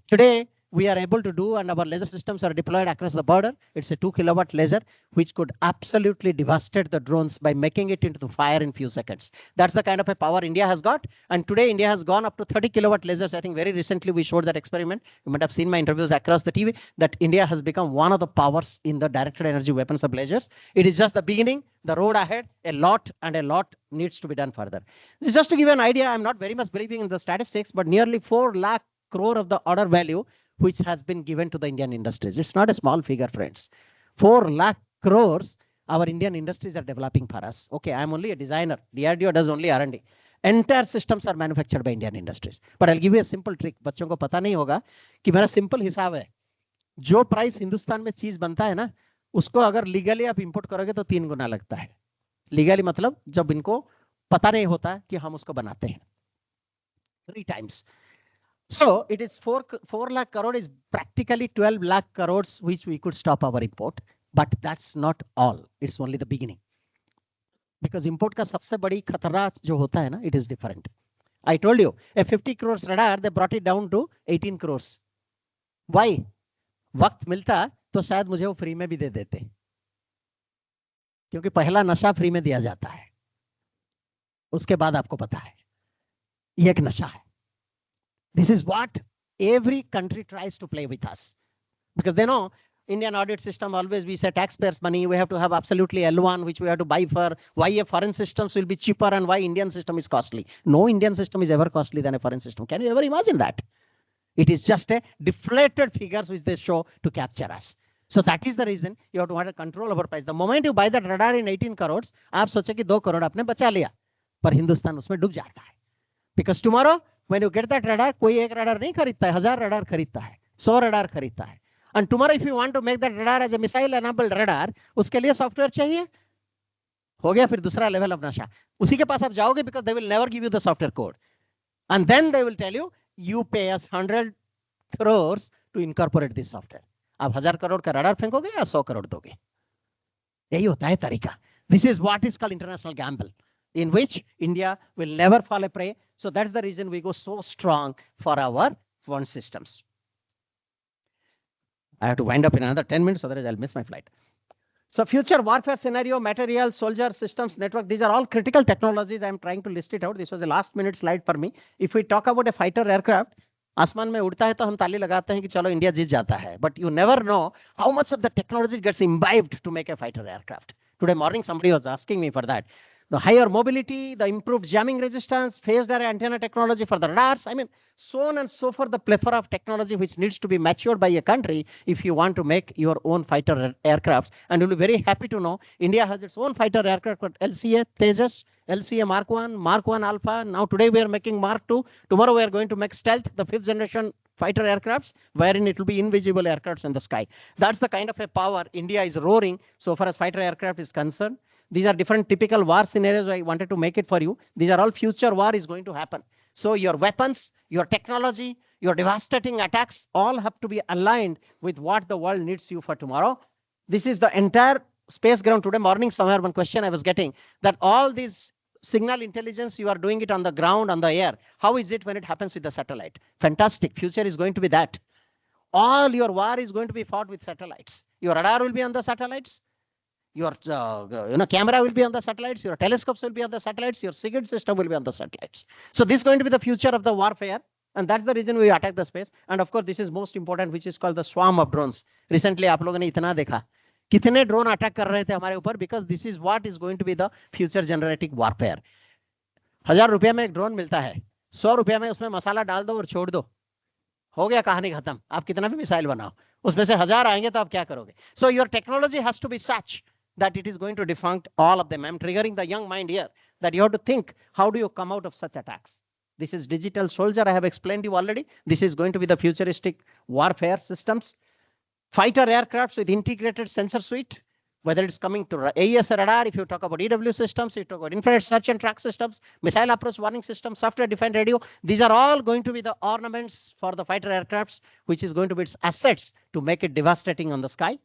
Today, we are able to do, and our laser systems are deployed across the border. It's a 2 kilowatt laser, which could absolutely devastate the drones by making it into the fire in few seconds. That's the kind of a power India has got. And today, India has gone up to 30 kilowatt lasers. I think very recently we showed that experiment. You might have seen my interviews across the TV, that India has become one of the powers in the directed energy weapons of lasers. It is just the beginning, the road ahead, a lot needs to be done further. This is just to give you an idea. I'm not very much believing in the statistics, but nearly 4 lakh crore of the order value which has been given to the Indian industries. It's not a small figure, friends. 4 lakh crores our Indian industries are developing for us. Okay, I'm only a designer. DRDO does only R&D. Entire systems are manufactured by Indian industries. But I'll give you a simple trick. बच्चों को पता नहीं होगा कि मेरा simple हिसाब है. जो प्राइस हिंदुस्तान में चीज बनता है ना, उसको अगर लीगली आप इंपोर्ट करोगे तो 3 गुना लगता है. लीगली मतलब जब इनको पता नहीं होता कि हम उसको बनाते हैं. 3 times. So it is 4 lakh crore is practically 12 lakh crores which we could stop our import. But that's not all. It's only the beginning. Because import का सबसे बड़ी खतरा जो होता है ना, it is different. I told you, a 50 crores radar, they brought it down to 18 crores. Why? वक्त मिलता तो शायद मुझे वो फ्री में भी दे देते. क्योंकि पहला नशा फ्री में दिया जाता है. उसके बाद आपको पता है. ये एक नशा है. This is what every country tries to play with us. Because they know Indian audit system always we say taxpayers' money, we have to have absolutely L1 which we have to buy for. Why a foreign systems will be cheaper and why Indian system is costly. No Indian system is ever costly than a foreign system. Can you ever imagine that? It is just a deflated figures which they show to capture us. So that is the reason you have to have control over price. The moment you buy that radar in 18 crores, आप सोचे कि 2 करोड़ आपने बचा लिया, पर हिंदुस्तान उसमें डूब जाता है. Because tomorrow when you get that radar, कोई एक radar नहीं खरीदता है, 1000 radar खरीदता है, 100 radar खरीदता है. And tomorrow if you want to make that radar as a missile enabled radar, उसके लिए software चाहिए. हो गया फिर दूसरा level of नशा. उसी के पास आप जाओगे because they will never give you the software code. And then they will tell you, you pay us 100 crores to incorporate this software. आप 1000 करोड़ का radar फेंकोगे या 100 करोड़ दोगे? यही होता है तरीका. This is what is called international gamble, in which India will never fall a prey. So that's the reason we go so strong for our one systems. I have to wind up in another 10 minutes, otherwise I'll miss my flight. So future warfare scenario, material, soldier systems, network, these are all critical technologies. I'm trying to list it out. This was a last minute slide for me. If we talk about a fighter aircraft, आसमान में उड़ता है तो हम ताली लगाते हैं कि चलो इंडिया जीत जाता है. But you never know how much of the technology gets imbibed to make a fighter aircraft. Today morning somebody was asking me for that. The higher mobility, the improved jamming resistance, phased array antenna technology for the radars. I mean, so on and so forth, the plethora of technology which needs to be matured by a country if you want to make your own fighter aircrafts. And you'll be very happy to know India has its own fighter aircraft called LCA, Tejas, LCA Mark 1, Mark 1 Alpha. Now today we are making Mark 2. Tomorrow we are going to make Stealth, the 5th generation fighter aircrafts, wherein it will be invisible aircrafts in the sky. That's the kind of a power India is roaring so far as fighter aircraft is concerned. These are different typical war scenarios. I wanted to make it for you. These are all future war is going to happen. So your weapons, your technology, your devastating attacks all have to be aligned with what the world needs you for tomorrow. This is the entire space ground. Today morning somewhere one question I was getting, that all these signal intelligence, you are doing it on the ground, on the air. How is it when it happens with the satellite? Fantastic. Future is going to be that. All your war is going to be fought with satellites. Your radar will be on the satellites. Your camera will be on the satellites. Your telescopes will be on the satellites. Your SIGINT system will be on the satellites. So this is going to be the future of the warfare. And that's the reason we attack the space. And of course, this is most important, which is called the swarm of drones. Recently, आप लोगों ने इतना देखा कितने drone attack कर रहे थे हमारे ऊपर, because this is what is going to be the future generating warfare. 1000 रुपये में एक ड्रोन मिलता है, 100 रुपये में उसमें मसाला डाल दो और छोड़ दो, हो गया कहानी खत्म. आप कितना भी मिसाइल बनाओ, उसमें से 1000 आएंगे तो आप क्या करोगे? So your technology has to be such that it is going to defunct all of them. I'm triggering the young mind here that you have to think, how do you come out of such attacks? This is digital soldier. I have explained to you already. This is going to be the futuristic warfare systems. Fighter aircrafts with integrated sensor suite, whether it's coming to AES radar, if you talk about EW systems, you talk about infrared search and track systems, missile approach warning systems, software defined radio. These are all going to be the ornaments for the fighter aircrafts, which is going to be its assets to make it devastating on the sky.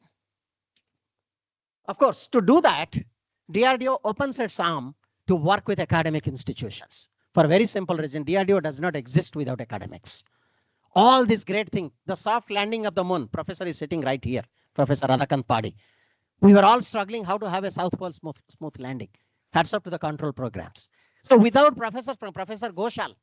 Of course, to do that, DRDO opens its arm to work with academic institutions. For a very simple reason, DRDO does not exist without academics. All this great thing, the soft landing of the moon, professor is sitting right here, Professor Radhakant Padi. We were all struggling how to have a South Pole smooth landing. Hats up to the control programs. So without professors from Professor Ghoshal,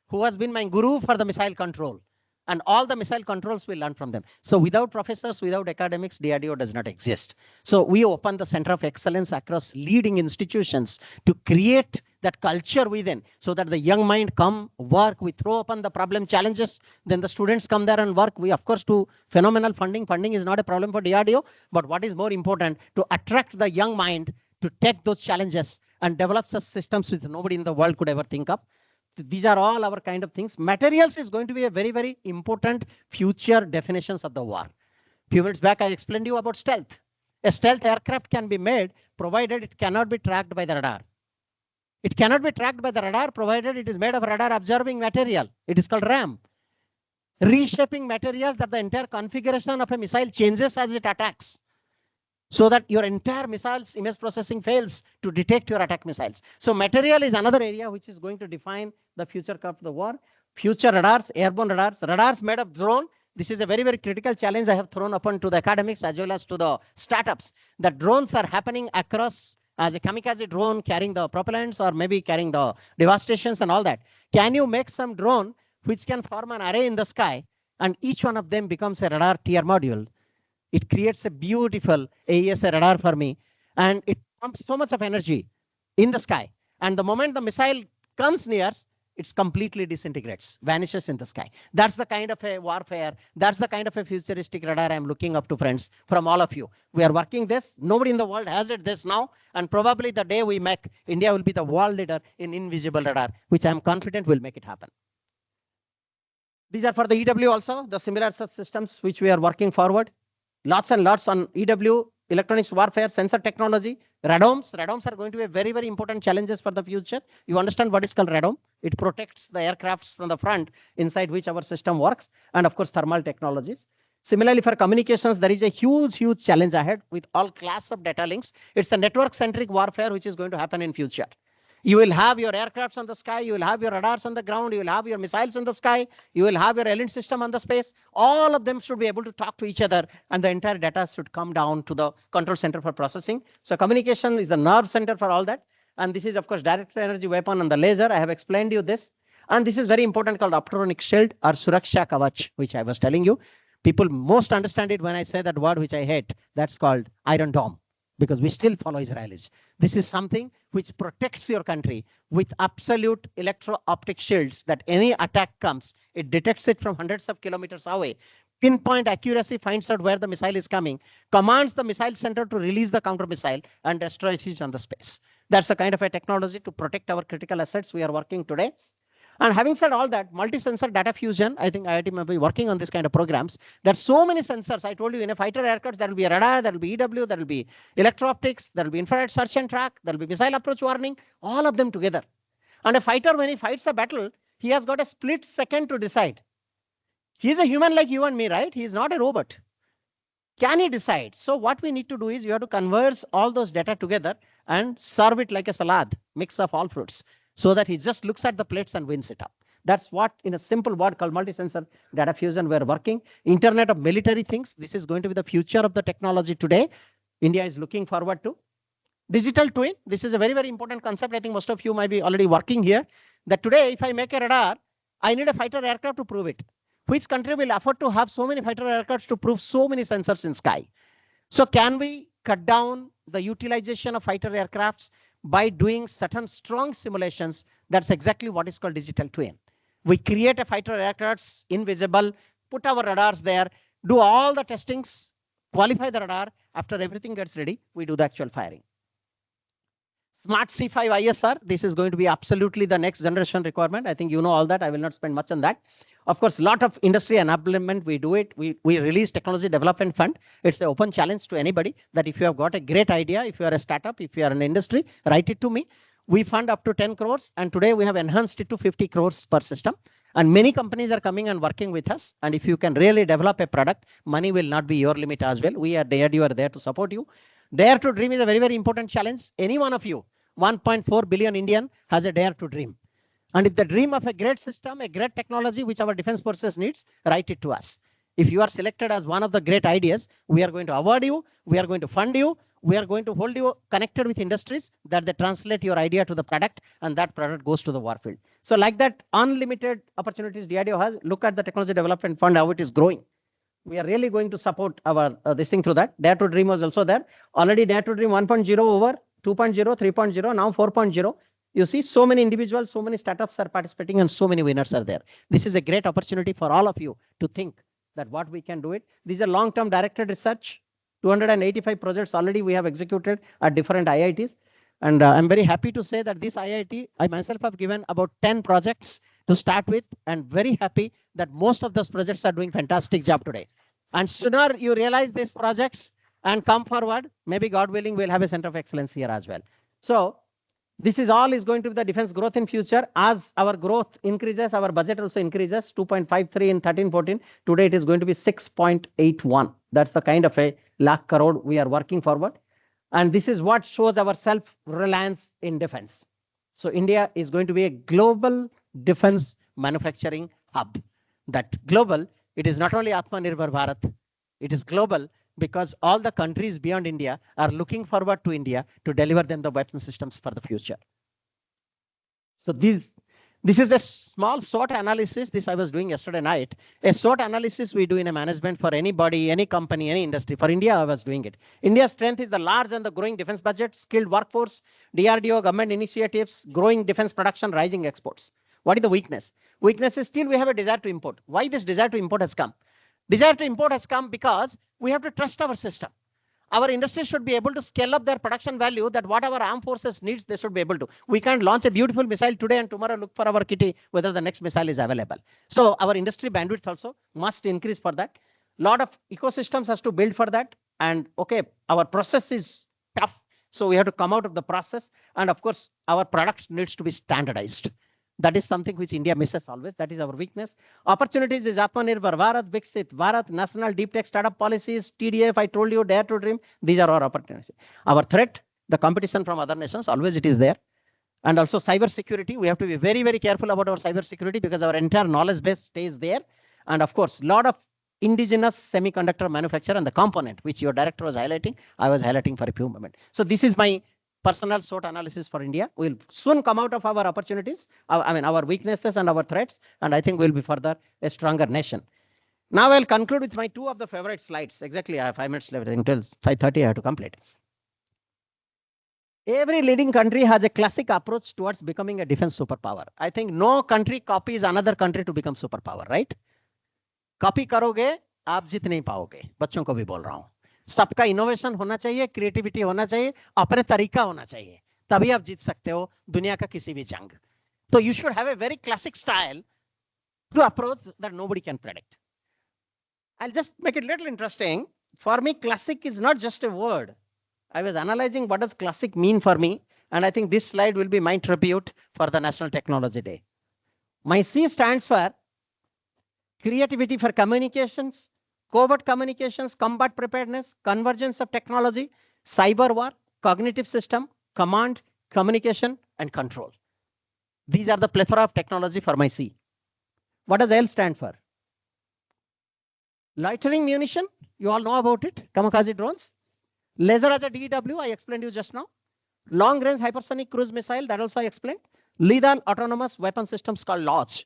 who has been my guru for the missile control, and all the missile controls we learn from them. So without professors, without academics, DRDO does not exist. So we open the center of excellence across leading institutions to create that culture within, so that the young mind come, work, we throw upon the problem challenges, then the students come there and work. We of course do phenomenal funding. Funding is not a problem for DRDO, but what is more important, to attract the young mind to take those challenges and develop such systems which nobody in the world could ever think of. These are all our kind of things. Materials is going to be a very, very important future definitions of the war. Few minutes back, I explained to you about stealth. A stealth aircraft can be made provided it cannot be tracked by the radar. It cannot be tracked by the radar provided it is made of radar absorbing material. It is called RAM. Reshaping materials that the entire configuration of a missile changes as it attacks, so that your entire missile's image processing fails to detect your attack missiles. So material is another area which is going to define the future of the war. Future radars, airborne radars made of drone. This is a very, very critical challenge I have thrown upon to the academics as well as to the startups. The drones are happening across as a kamikaze drone carrying the propellants or maybe carrying the devastations and all that. Can you make some drone which can form an array in the sky and each one of them becomes a radar tier module? It creates a beautiful AES radar for me, and it pumps so much of energy in the sky. And the moment the missile comes near, it completely disintegrates, vanishes in the sky. That's the kind of a warfare. That's the kind of a futuristic radar I'm looking up to, friends, from all of you. We are working this. Nobody in the world has it this now. And probably the day we make, India will be the world leader in invisible radar, which I'm confident will make it happen. These are for the EW also, the similar such systems which we are working forward. Lots and lots on EW, electronics warfare, sensor technology, radomes. Radomes are going to be very, very important challenges for the future. You understand what is called radome? It protects the aircrafts from the front inside which our system works. And of course, thermal technologies. Similarly, for communications, there is a huge, huge challenge ahead with all class of data links. It's a network-centric warfare which is going to happen in future. You will have your aircrafts on the sky, you will have your radars on the ground, you will have your missiles in the sky, you will have your ELINT system on the space. All of them should be able to talk to each other, and the entire data should come down to the control center for processing. So communication is the nerve center for all that. And this is, of course, direct energy weapon and the laser. I have explained you this. And this is very important, called optronic shield or Suraksha Kavach, which I was telling you. People most understand it when I say that word which I hate. That's called Iron Dome, because we still follow Israelis. This is something which protects your country with absolute electro-optic shields, that any attack comes, it detects it from hundreds of kilometers away. Pinpoint accuracy finds out where the missile is coming, commands the missile center to release the counter missile and destroys it on the space. That's the kind of a technology to protect our critical assets we are working today. And having said all that, multi-sensor data fusion, I think IIT may be working on this kind of programs. There's so many sensors. I told you in a fighter aircraft, there will be a radar, there will be EW, there will be electro-optics, there will be infrared search and track, there will be missile approach warning, all of them together. And a fighter, when he fights a battle, he has got a split second to decide. He's a human like you and me, right? He's not a robot. Can he decide? So what we need to do is you have to converse all those data together and serve it like a salad, mix of all fruits, so that he just looks at the plates and wins it up. That's what, in a simple word called multi-sensor data fusion, we're working. Internet of military things. This is going to be the future of the technology today. India is looking forward to. Digital twin. This is a very, very important concept. I think most of you might be already working here. That today, if I make a radar, I need a fighter aircraft to prove it. Which country will afford to have so many fighter aircrafts to prove so many sensors in sky? So can we cut down the utilization of fighter aircrafts by doing certain strong simulations? That's exactly what is called digital twin. We create a fighter aircraft invisible, put our radars there, do all the testings, qualify the radar. After everything gets ready, we do the actual firing. Smart C5 ISR, this is going to be absolutely the next generation requirement. I think you know all that. I will not spend much on that. Of course, a lot of industry enablement, we do it. We release technology development fund. It's an open challenge to anybody that if you have got a great idea, if you are a startup, if you are an industry, write it to me. We fund up to 10 crores. And today we have enhanced it to 50 crores per system. And many companies are coming and working with us. And if you can really develop a product, money will not be your limit as well. We at DRDO are there to support you. Dare to dream is a very, very important challenge. Any one of you, 1.4 billion Indian has a dare to dream. And if the dream of a great system, a great technology, which our defense forces needs, write it to us. If you are selected as one of the great ideas, we are going to award you, we are going to fund you, we are going to hold you connected with industries that they translate your idea to the product, and that product goes to the warfield. So like that, unlimited opportunities DRDO has. Look at the technology development fund, how it is growing. We are really going to support our this thing through that. Dare to dream was also there. Already Dare to dream 1.0 over, 2.0, 3.0, now 4.0. You see, so many individuals, so many startups are participating, and so many winners are there. This is a great opportunity for all of you to think that what we can do it. These are long-term directed research. 285 projects already we have executed at different IITs. And I'm very happy to say that this IIT, I myself have given about 10 projects to start with, and very happy that most of those projects are doing fantastic job today. And sooner you realize these projects and come forward, maybe God willing, we'll have a center of excellence here as well. So this is all is going to be the defense growth in future. As our growth increases, our budget also increases. 2.53 in 13-14. Today it is going to be 6.81. That's the kind of a lakh crore we are working forward. And this is what shows our self-reliance in defense. So India is going to be a global defense manufacturing hub. That global, it is not only Atmanirbhar Bharat, it is global because all the countries beyond India are looking forward to India to deliver them the weapon systems for the future. So this is a small SWOT analysis. This I was doing yesterday night. A SWOT analysis we do in a management for anybody, any company, any industry. For India, I was doing it. India's strength is the large and the growing defense budget, skilled workforce, DRDO, government initiatives, growing defense production, rising exports. What is the weakness? Weakness is still we have a desire to import. Why this desire to import has come? Desire to import has come because we have to trust our system. Our industry should be able to scale up their production value, that what our armed forces needs, they should be able to. We can't launch a beautiful missile today and tomorrow look for our kitty whether the next missile is available. So our industry bandwidth also must increase for that. Lot of ecosystems has to build for that. And okay, our process is tough. So we have to come out of the process. And of course, our products needs to be standardized. That is something which India misses always. That is our weakness. Opportunities is Atmanirbhar Bharat, Viksit Bharat, National Deep Tech Startup Policies, TDF, I told you, Dare to Dream. These are our opportunities. Our threat, the competition from other nations, always it is there. And also cyber security. We have to be very, very careful about our cyber security because our entire knowledge base stays there. And of course, a lot of indigenous semiconductor manufacture and the component, which your director was highlighting, I was highlighting for a few moments. So this is my personal SWOT analysis for India. We'll soon come out of our opportunities, our weaknesses and our threats, and I think we'll be further a stronger nation. Now I'll conclude with my two of the favorite slides. Exactly, I have 5 minutes left until 5:30 I have to complete. Every leading country has a classic approach towards becoming a defense superpower. I think no country copies another country to become superpower, right? Copy करोगे आप जीत नहीं पाओगे. बच्चों को भी बोल रहा हूँ. सबका इनोवेशन होना चाहिए, क्रिएटिविटी होना चाहिए, अपने तरीका होना चाहिए, तभी आप जीत सकते हो दुनिया का किसी भी जंग. So you should have a very classic style to approach that nobody can predict. I'll just make it a little interesting. For me, classic is not just a word. I was analyzing what does classic mean for me, and I think this slide will be my tribute for the National Technology Day. My C stands for creativity for communications, covert communications, combat preparedness, convergence of technology, cyber war, cognitive system, command, communication, and control. These are the plethora of technology for my C. What does L stand for? Loitering munition, you all know about it, kamikaze drones. Laser as a DEW, I explained you just now. Long range hypersonic cruise missile, that also I explained. Lethal autonomous weapon systems called LOTS.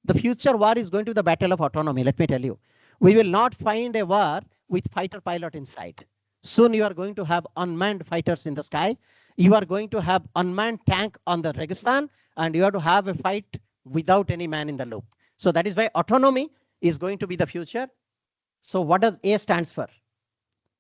The future war is going to be the battle of autonomy, let me tell you. We will not find a war with fighter pilot inside. Soon you are going to have unmanned fighters in the sky. You are going to have unmanned tank on the Registan, and you have to have a fight without any man in the loop. So that is why autonomy is going to be the future. So what does A stands for?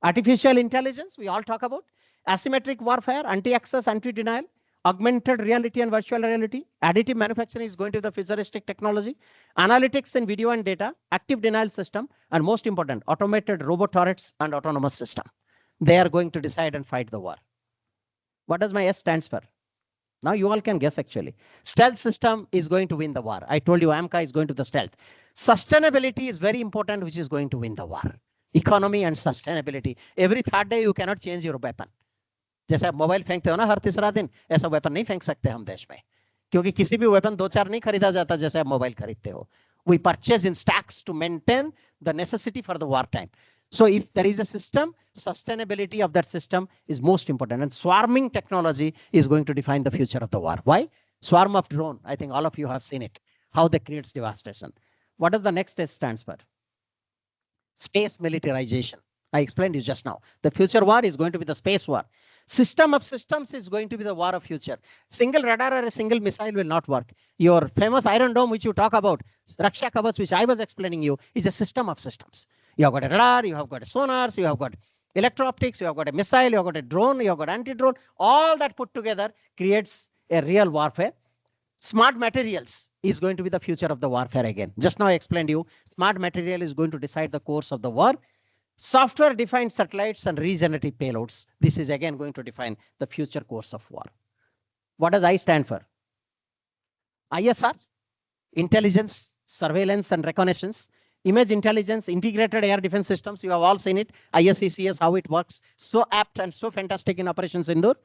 Artificial intelligence, we all talk about. Asymmetric warfare, anti-access, anti-denial. Augmented reality and virtual reality. Additive manufacturing is going to be the futuristic technology. Analytics in video and data. Active denial system. And most important, automated robot turrets and autonomous system. They are going to decide and fight the war. What does my S stands for? Now you all can guess actually. Stealth system is going to win the war. I told you AMCA is going to the stealth. Sustainability is very important, which is going to win the war. Economy and sustainability. Every third day you cannot change your weapon. जैसे आप mobile फेंकते हो ना हर तीसरा दिन, ऐसा weapon नहीं फेंक सकते हम देश में, क्योंकि किसी भी वेपन 2-4 नहीं खरीदा जाता जैसे आप मोबाइल खरीदते हो. We purchase in stacks to maintain the necessity for the wartime. So if there is a system, sustainability of that system is most important. And swarming technology is going to define the future of the war. Why? Swarm of drone. I think all of you have seen it, how they create devastation. What does the next S stands for? Space militarization. I explained you just now. The future war is going to be the space war. System of systems is going to be the war of future. Single radar or a single missile will not work. Your famous Iron Dome, which you talk about, Raksha Kavach, which I was explaining you, is a system of systems. You have got a radar, you have got a sonars, you have got electro-optics, you have got a missile, you have got a drone, you have got anti-drone. All that put together creates a real warfare. Smart materials is going to be the future of the warfare again. Just now I explained you, smart material is going to decide the course of the war. Software-defined satellites and regenerative payloads. This is again going to define the future course of war. What does I stand for? ISR, intelligence, surveillance, and reconnaissance. Image intelligence, integrated air defense systems. You have all seen it. ISCCS, how it works. So apt and so fantastic in Operation Sindoor.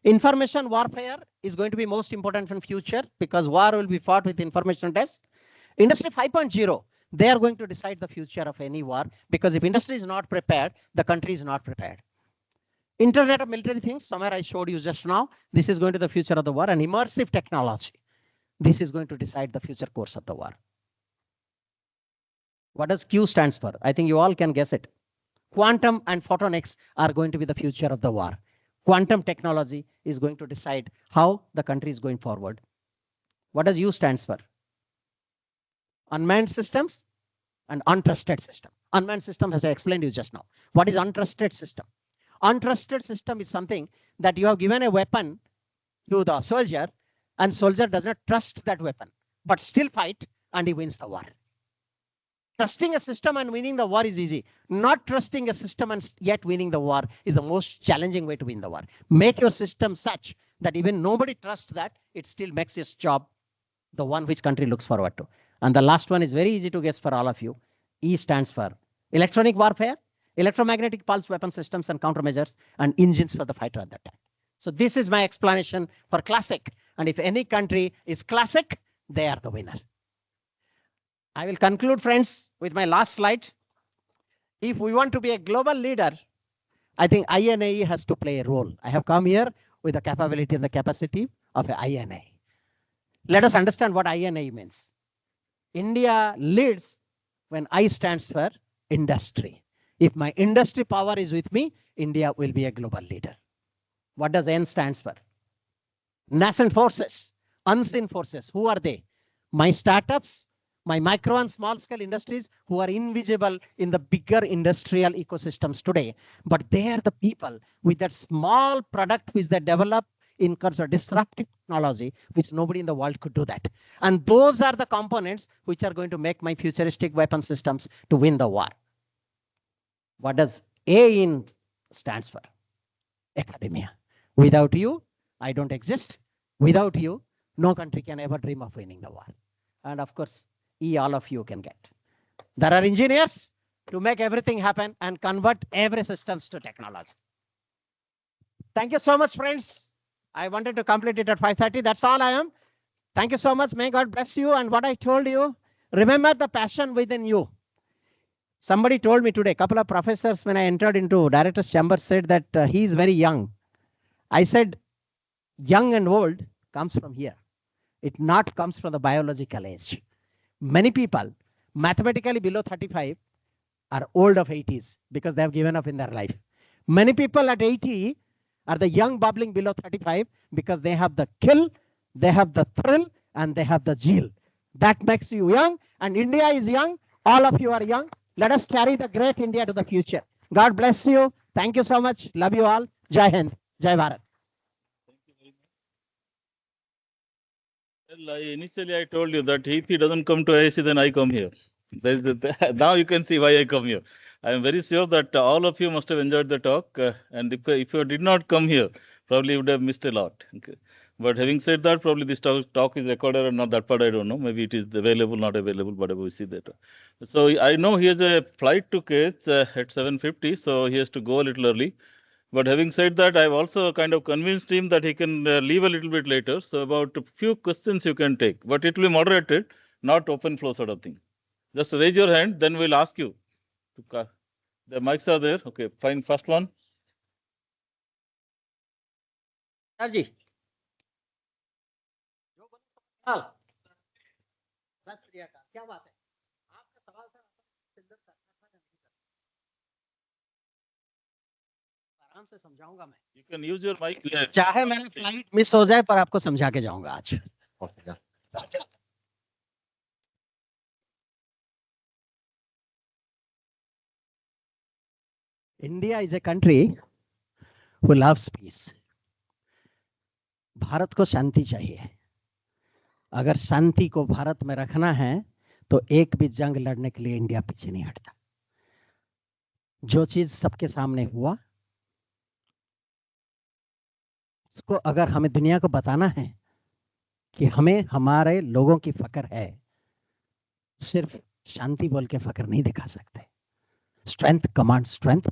Information warfare is going to be most important in future because war will be fought with information test. Industry 5.0. They are going to decide the future of any war, because if industry is not prepared, the country is not prepared. Internet of military things, somewhere I showed you just now. This is going to the future of the war. And immersive technology. This is going to decide the future course of the war. What does Q stands for? I think you all can guess it. Quantum and photonics are going to be the future of the war. Quantum technology is going to decide how the country is going forward. What does U stands for? Unmanned systems and untrusted system. Unmanned system, as I explained you just now. What is untrusted system? Untrusted system is something that you have given a weapon to the soldier, and soldier does not trust that weapon, but still fight, and he wins the war. Trusting a system and winning the war is easy. Not trusting a system and yet winning the war is the most challenging way to win the war. Make your system such that even nobody trusts that, it still makes its job the one which country looks forward to. And the last one is very easy to guess for all of you. E stands for electronic warfare, electromagnetic pulse weapon systems and countermeasures, and engines for the fighter at that time. So this is my explanation for classic. And if any country is classic, they are the winner. I will conclude, friends, with my last slide. If we want to be a global leader, I think INAE has to play a role. I have come here with the capability and the capacity of an INA. Let us understand what INA means. India leads when I stands for industry. If my industry power is with me, India will be a global leader. What does N stands for? Nascent forces, unseen forces. Who are they? My startups, my micro and small scale industries who are invisible in the bigger industrial ecosystems today. But they are the people with that small product which they develop in terms of disruptive technology, which nobody in the world could do that. And those are the components which are going to make my futuristic weapon systems to win the war. What does A in stands for? Academia. Without you, I don't exist. Without you, no country can ever dream of winning the war. And of course, E all of you can get. There are engineers to make everything happen and convert every systems to technology. Thank you so much, friends. I wanted to complete it at 5:30. That's all I am. Thank you so much. May God bless you. And what I told you, Remember the passion within you. Somebody told me today, a couple of professors, when I entered into director's chamber, said that he is very young. I said, young and old comes from here. It not comes from the biological age. Many people, mathematically below 35, are old of 80s because they have given up in their life. Many people at 80 are the young bubbling below 35 because they have the kill, they have the thrill, and they have the zeal. That makes you young, and India is young. All of you are young. Let us carry the great India to the future. God bless you. Thank you so much. Love you all. Jai Hind. Jai Bharat. Well, initially I told you that if he doesn't come to IIC, then I come here. Now you can see why I come here. I am very sure that all of you must have enjoyed the talk. And if you did not come here, probably you would have missed a lot. Okay. But having said that, probably this talk is recorded or not, that part I don't know. Maybe it is available, not available, whatever we see that. So I know he has a flight to catch at 7:50, so he has to go a little early. But having said that, I've also kind of convinced him that he can leave a little bit later. So about a few questions you can take, but it will be moderated, not open flow sort of thing. Just raise your hand, then we'll ask you. The mics are there. Okay, fine. First one. Sarji. आराम से समझाऊंगा मैं. You can use your mic there. चाहे मेरा flight miss हो जाए पर आपको समझा के जाऊंगा आज. India is a country who loves peace. Bharat को शांति चाहिए. अगर शांति को भारत में रखना है तो एक भी जंग लड़ने के लिए इंडिया पीछे नहीं हटता. जो चीज सबके सामने हुआ उसको अगर हमें दुनिया को बताना है कि हमें हमारे लोगों की फकर है, सिर्फ शांति बोल के फकर नहीं दिखा सकते. Strength commands strength,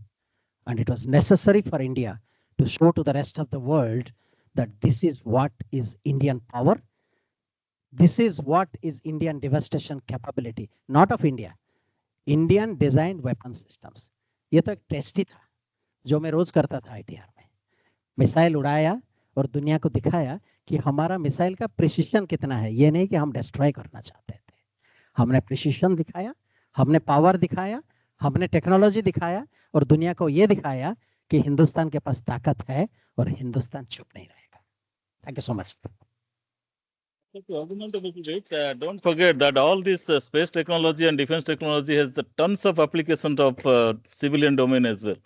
and it was necessary for India to show to the rest of the world that this is what is Indian power. This is what is Indian devastation capability, not of India. Indian designed weapon systems. ये तो एक test ही था जो मैं रोज करता था ITR में. Missile उड़ाया और दुनिया को दिखाया कि हमारा मिसाइल का प्रिसिशन कितना है. ये नहीं कि हम डिस्ट्रॉय करना चाहते थे. हमने प्रिसिशन दिखाया, हमने पावर दिखाया, हमने टेक्नोलॉजी दिखाया और दुनिया को ये दिखाया कि हिंदुस्तान के पास ताकत है और हिंदुस्तान चुप नहीं रहेगा. Thank you so much. To augment a little bit, don't forget that all this space technology and defense technology has tons of applications of civilian domain as well.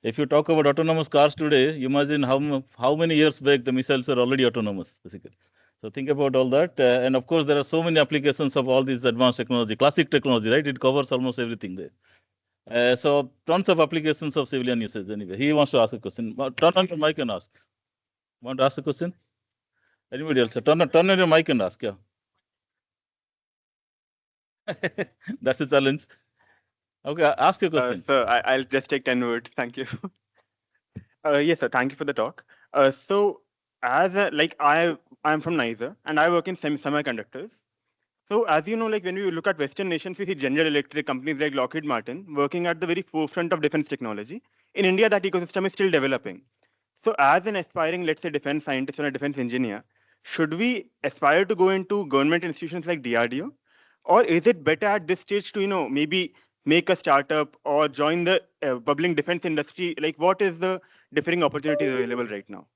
If you talk about autonomous cars today, you imagine how many years back the missiles were already autonomous, basically. So think about all that. And of course, there are so many applications of all these advanced technology, classic technology, right? It covers almost everything there. So tons of applications of civilian usage anyway. He wants to ask a question. Turn on your mic and ask. Want to ask a question? Anybody else? Turn on your mic and ask. Yeah. That's a challenge. Okay, ask your question. Sir, I'll just take 10 words. Thank you. Yes, sir. Thank you for the talk. So, I'm from Niger and I work in semiconductors. So, as you know, like when we look at Western nations, we see General Electric, companies like Lockheed Martin working at the very forefront of defense technology. In India, that ecosystem is still developing. So, as an aspiring, let's say, defense scientist or a defense engineer, should we aspire to go into government institutions like DRDO? Or is it better at this stage to, maybe make a startup or join the bubbling defense industry? Like, what is the differing opportunities available right now?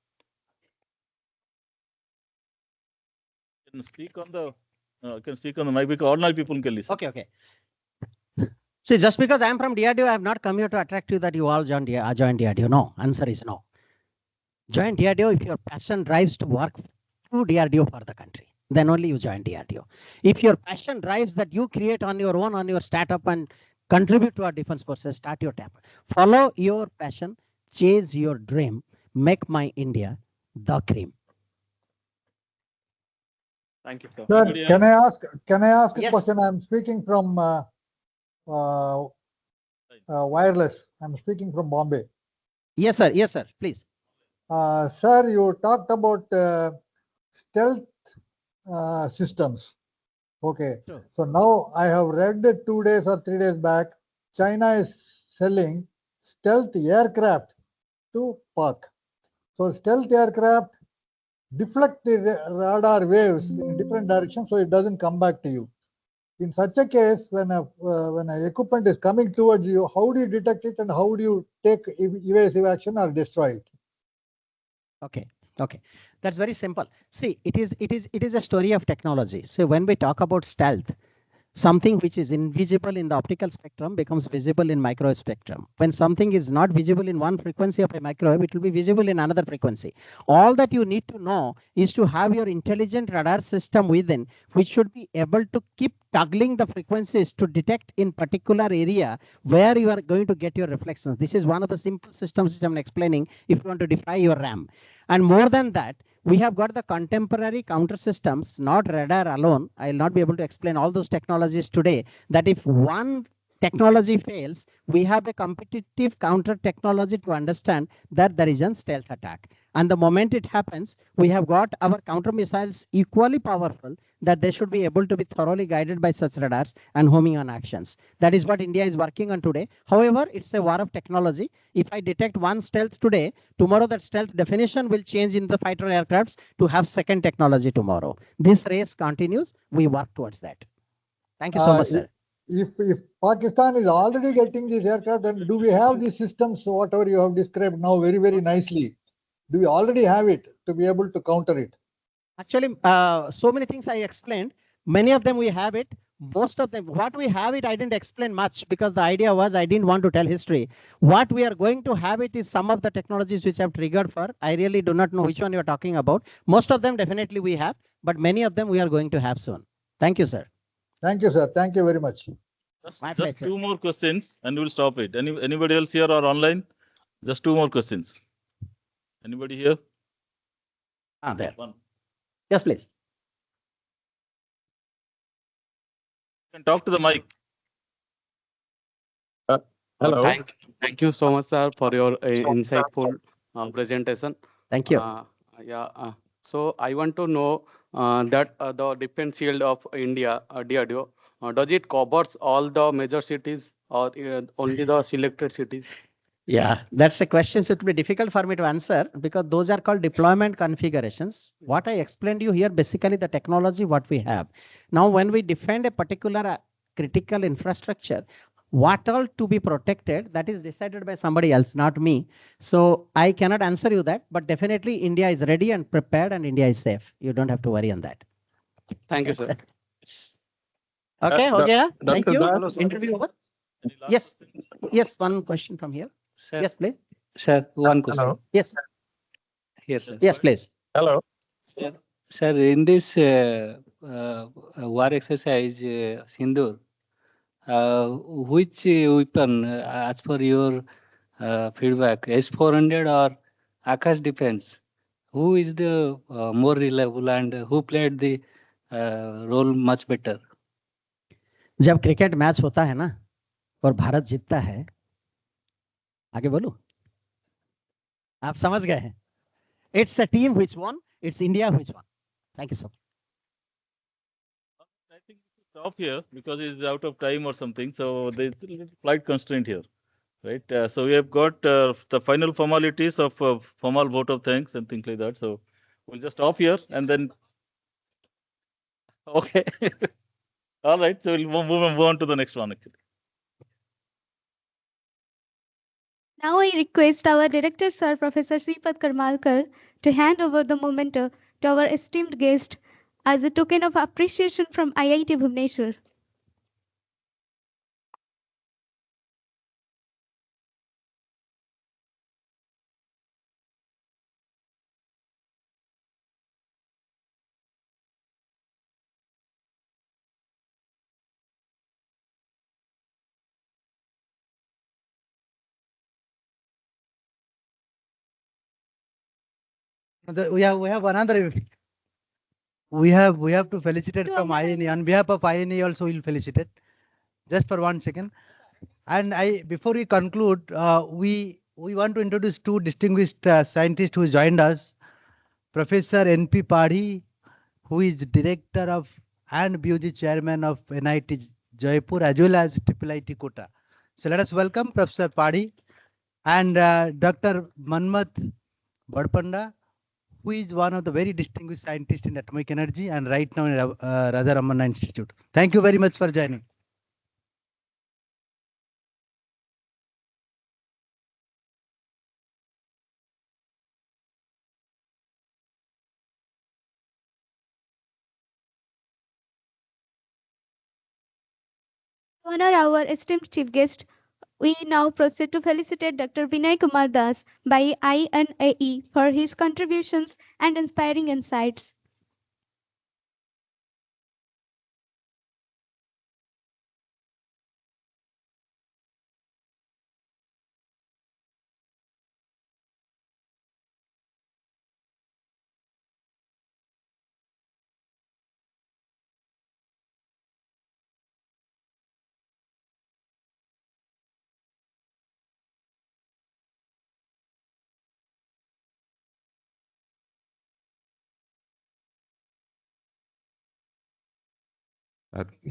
Can speak on the mic because ordinary people can listen. Okay. See, just because I am from DRDO, I have not come here to attract you that you all join DRDO. No, answer is no. Join DRDO if your passion drives to work through DRDO for the country. Then only you join DRDO. If your passion drives that you create on your own, on your startup and contribute to our defense forces, start your tap. Follow your passion, chase your dream, make my India the cream. Thank you, sir. Sir, can I ask a Yes. question? I'm speaking from wireless. I'm speaking from Bombay. Yes, sir. Please. Sir, you talked about stealth systems. Okay. True. So now I have read that 2 days or 3 days back, China is selling stealth aircraft to Pak. So stealth aircraft deflect the radar waves in different directions, so it doesn't come back to you. In such a case, when a equipment is coming towards you, how do you detect it and how do you take evasive action or destroy it? Okay. Okay. That's very simple. See, it is a story of technology. So when we talk about stealth, something which is invisible in the optical spectrum becomes visible in micro spectrum. When something is not visible in one frequency of a microwave, it will be visible in another frequency. All that you need to know is to have your intelligent radar system within, which should be able to keep toggling the frequencies to detect in particular area where you are going to get your reflections. This is one of the simple systems which I'm explaining if you want to defy your RAM. And more than that, we have got the contemporary counter systems, not radar alone. I'll not be able to explain all those technologies today, that if one technology fails, we have a competitive counter technology to understand that there is a stealth attack. And the moment it happens, we have got our counter missiles equally powerful that they should be able to be thoroughly guided by such radars and homing on actions. That is what India is working on today. However, it's a war of technology. If I detect one stealth today, tomorrow that stealth definition will change in the fighter aircrafts to have second technology tomorrow. This race continues. We work towards that. Thank you so much, sir. If Pakistan is already getting these aircraft, then do we have these systems, whatever you have described now very, very nicely? Do we already have it to be able to counter it? Actually, so many things I explained. Many of them we have it. Most of them, what we have it, I didn't explain much because the idea was I didn't want to tell history. What we are going to have it is some of the technologies which have triggered for. I really do not know which one you're talking about. Most of them definitely we have, but many of them we are going to have soon. Thank you, sir. Thank you, sir. Thank you very much. Just two more questions and we'll stop it. Anybody else here or online? Just two more questions. Anybody here? There. One. Yes, please. You can talk to the mic. Hello. Thank you so much, sir, for your insightful presentation. Thank you. So I want to know that the defense shield of India, DRDO, does it covers all the major cities or only the selected cities? Yeah, that's a question. So it will be difficult for me to answer because those are called deployment configurations. What I explained to you here, basically the technology, what we have. Now, when we defend a particular critical infrastructure, what all to be protected, that is decided by somebody else, not me. So I cannot answer you that, but definitely India is ready and prepared and India is safe. You don't have to worry on that. Thank you, sir. Okay, okay. Thank you. Hello, Interview over. Yes. Yes, one question from here. Sir, Yes, please. sir, one question. Hello. Yes. Here, sir. Yes, please. Hello. Sir, in this war exercise, Sindur, which weapon, as per your feedback, S-400 or Akash Defense, who is the more reliable and who played the role much better? जब cricket match होता है ना और भारत जीतता है, आगे बोलूं, आप समझ गए हैं. It's a team which won. It's India which won. Thank you so much. I think we should stop here because it's out of time or something. So there's a little flight constraint here, right? So we have got the final formalities of formal vote of thanks and things like that. So we'll just stop here and then. Okay. All right. So we'll move on to the next one actually. Now I request our Director Sir, Professor Sripad Karmalkar, to hand over the memento to our esteemed guest as a token of appreciation from IIT Bhubaneswar. We have another. We have to felicitate from INE. On behalf of INE also we'll felicitate. Just for 1 second. And before we conclude, we want to introduce two distinguished scientists who joined us. Professor N.P. Padhi, who is Director of and BUG Chairman of NIT Jaipur as well as IIIT Kota. So let us welcome Professor Padi and Dr. Manmat Badpanda, who is one of the very distinguished scientists in atomic energy and right now in Radha Ramanna Institute. Thank you very much for joining. To honor our esteemed chief guest, we now proceed to felicitate Dr. Binay Kumar Das by INAE for his contributions and inspiring insights.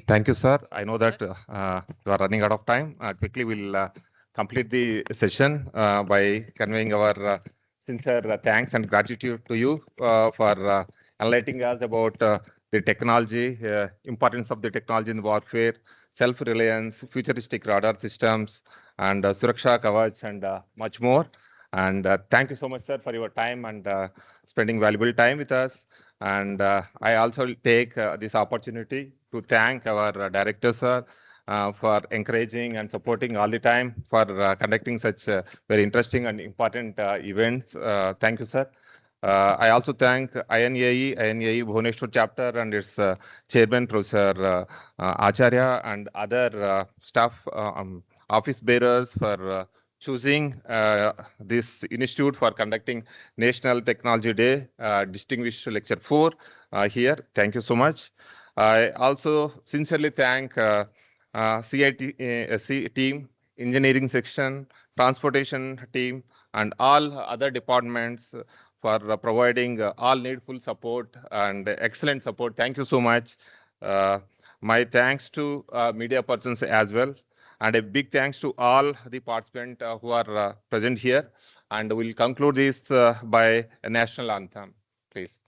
Thank you, sir. I know that you are running out of time. Quickly, we'll complete the session by conveying our sincere thanks and gratitude to you for enlightening us about the technology, importance of the technology in warfare, self-reliance, futuristic radar systems, and Suraksha Kavach, and much more. And thank you so much, sir, for your time and spending valuable time with us. And I also take this opportunity to thank our director, sir, for encouraging and supporting all the time for conducting such very interesting and important events. Thank you, sir. I also thank INAE Bhubaneswar chapter and its chairman, Professor Acharya, and other staff, office bearers for choosing this institute for conducting National Technology Day, distinguished lecture 4 here. Thank you so much. I also sincerely thank CIT team, engineering section, transportation team, and all other departments for providing all needful support and excellent support. Thank you so much. My thanks to media persons as well. And a big thanks to all the participants who are present here. And we'll conclude this by a national anthem, please.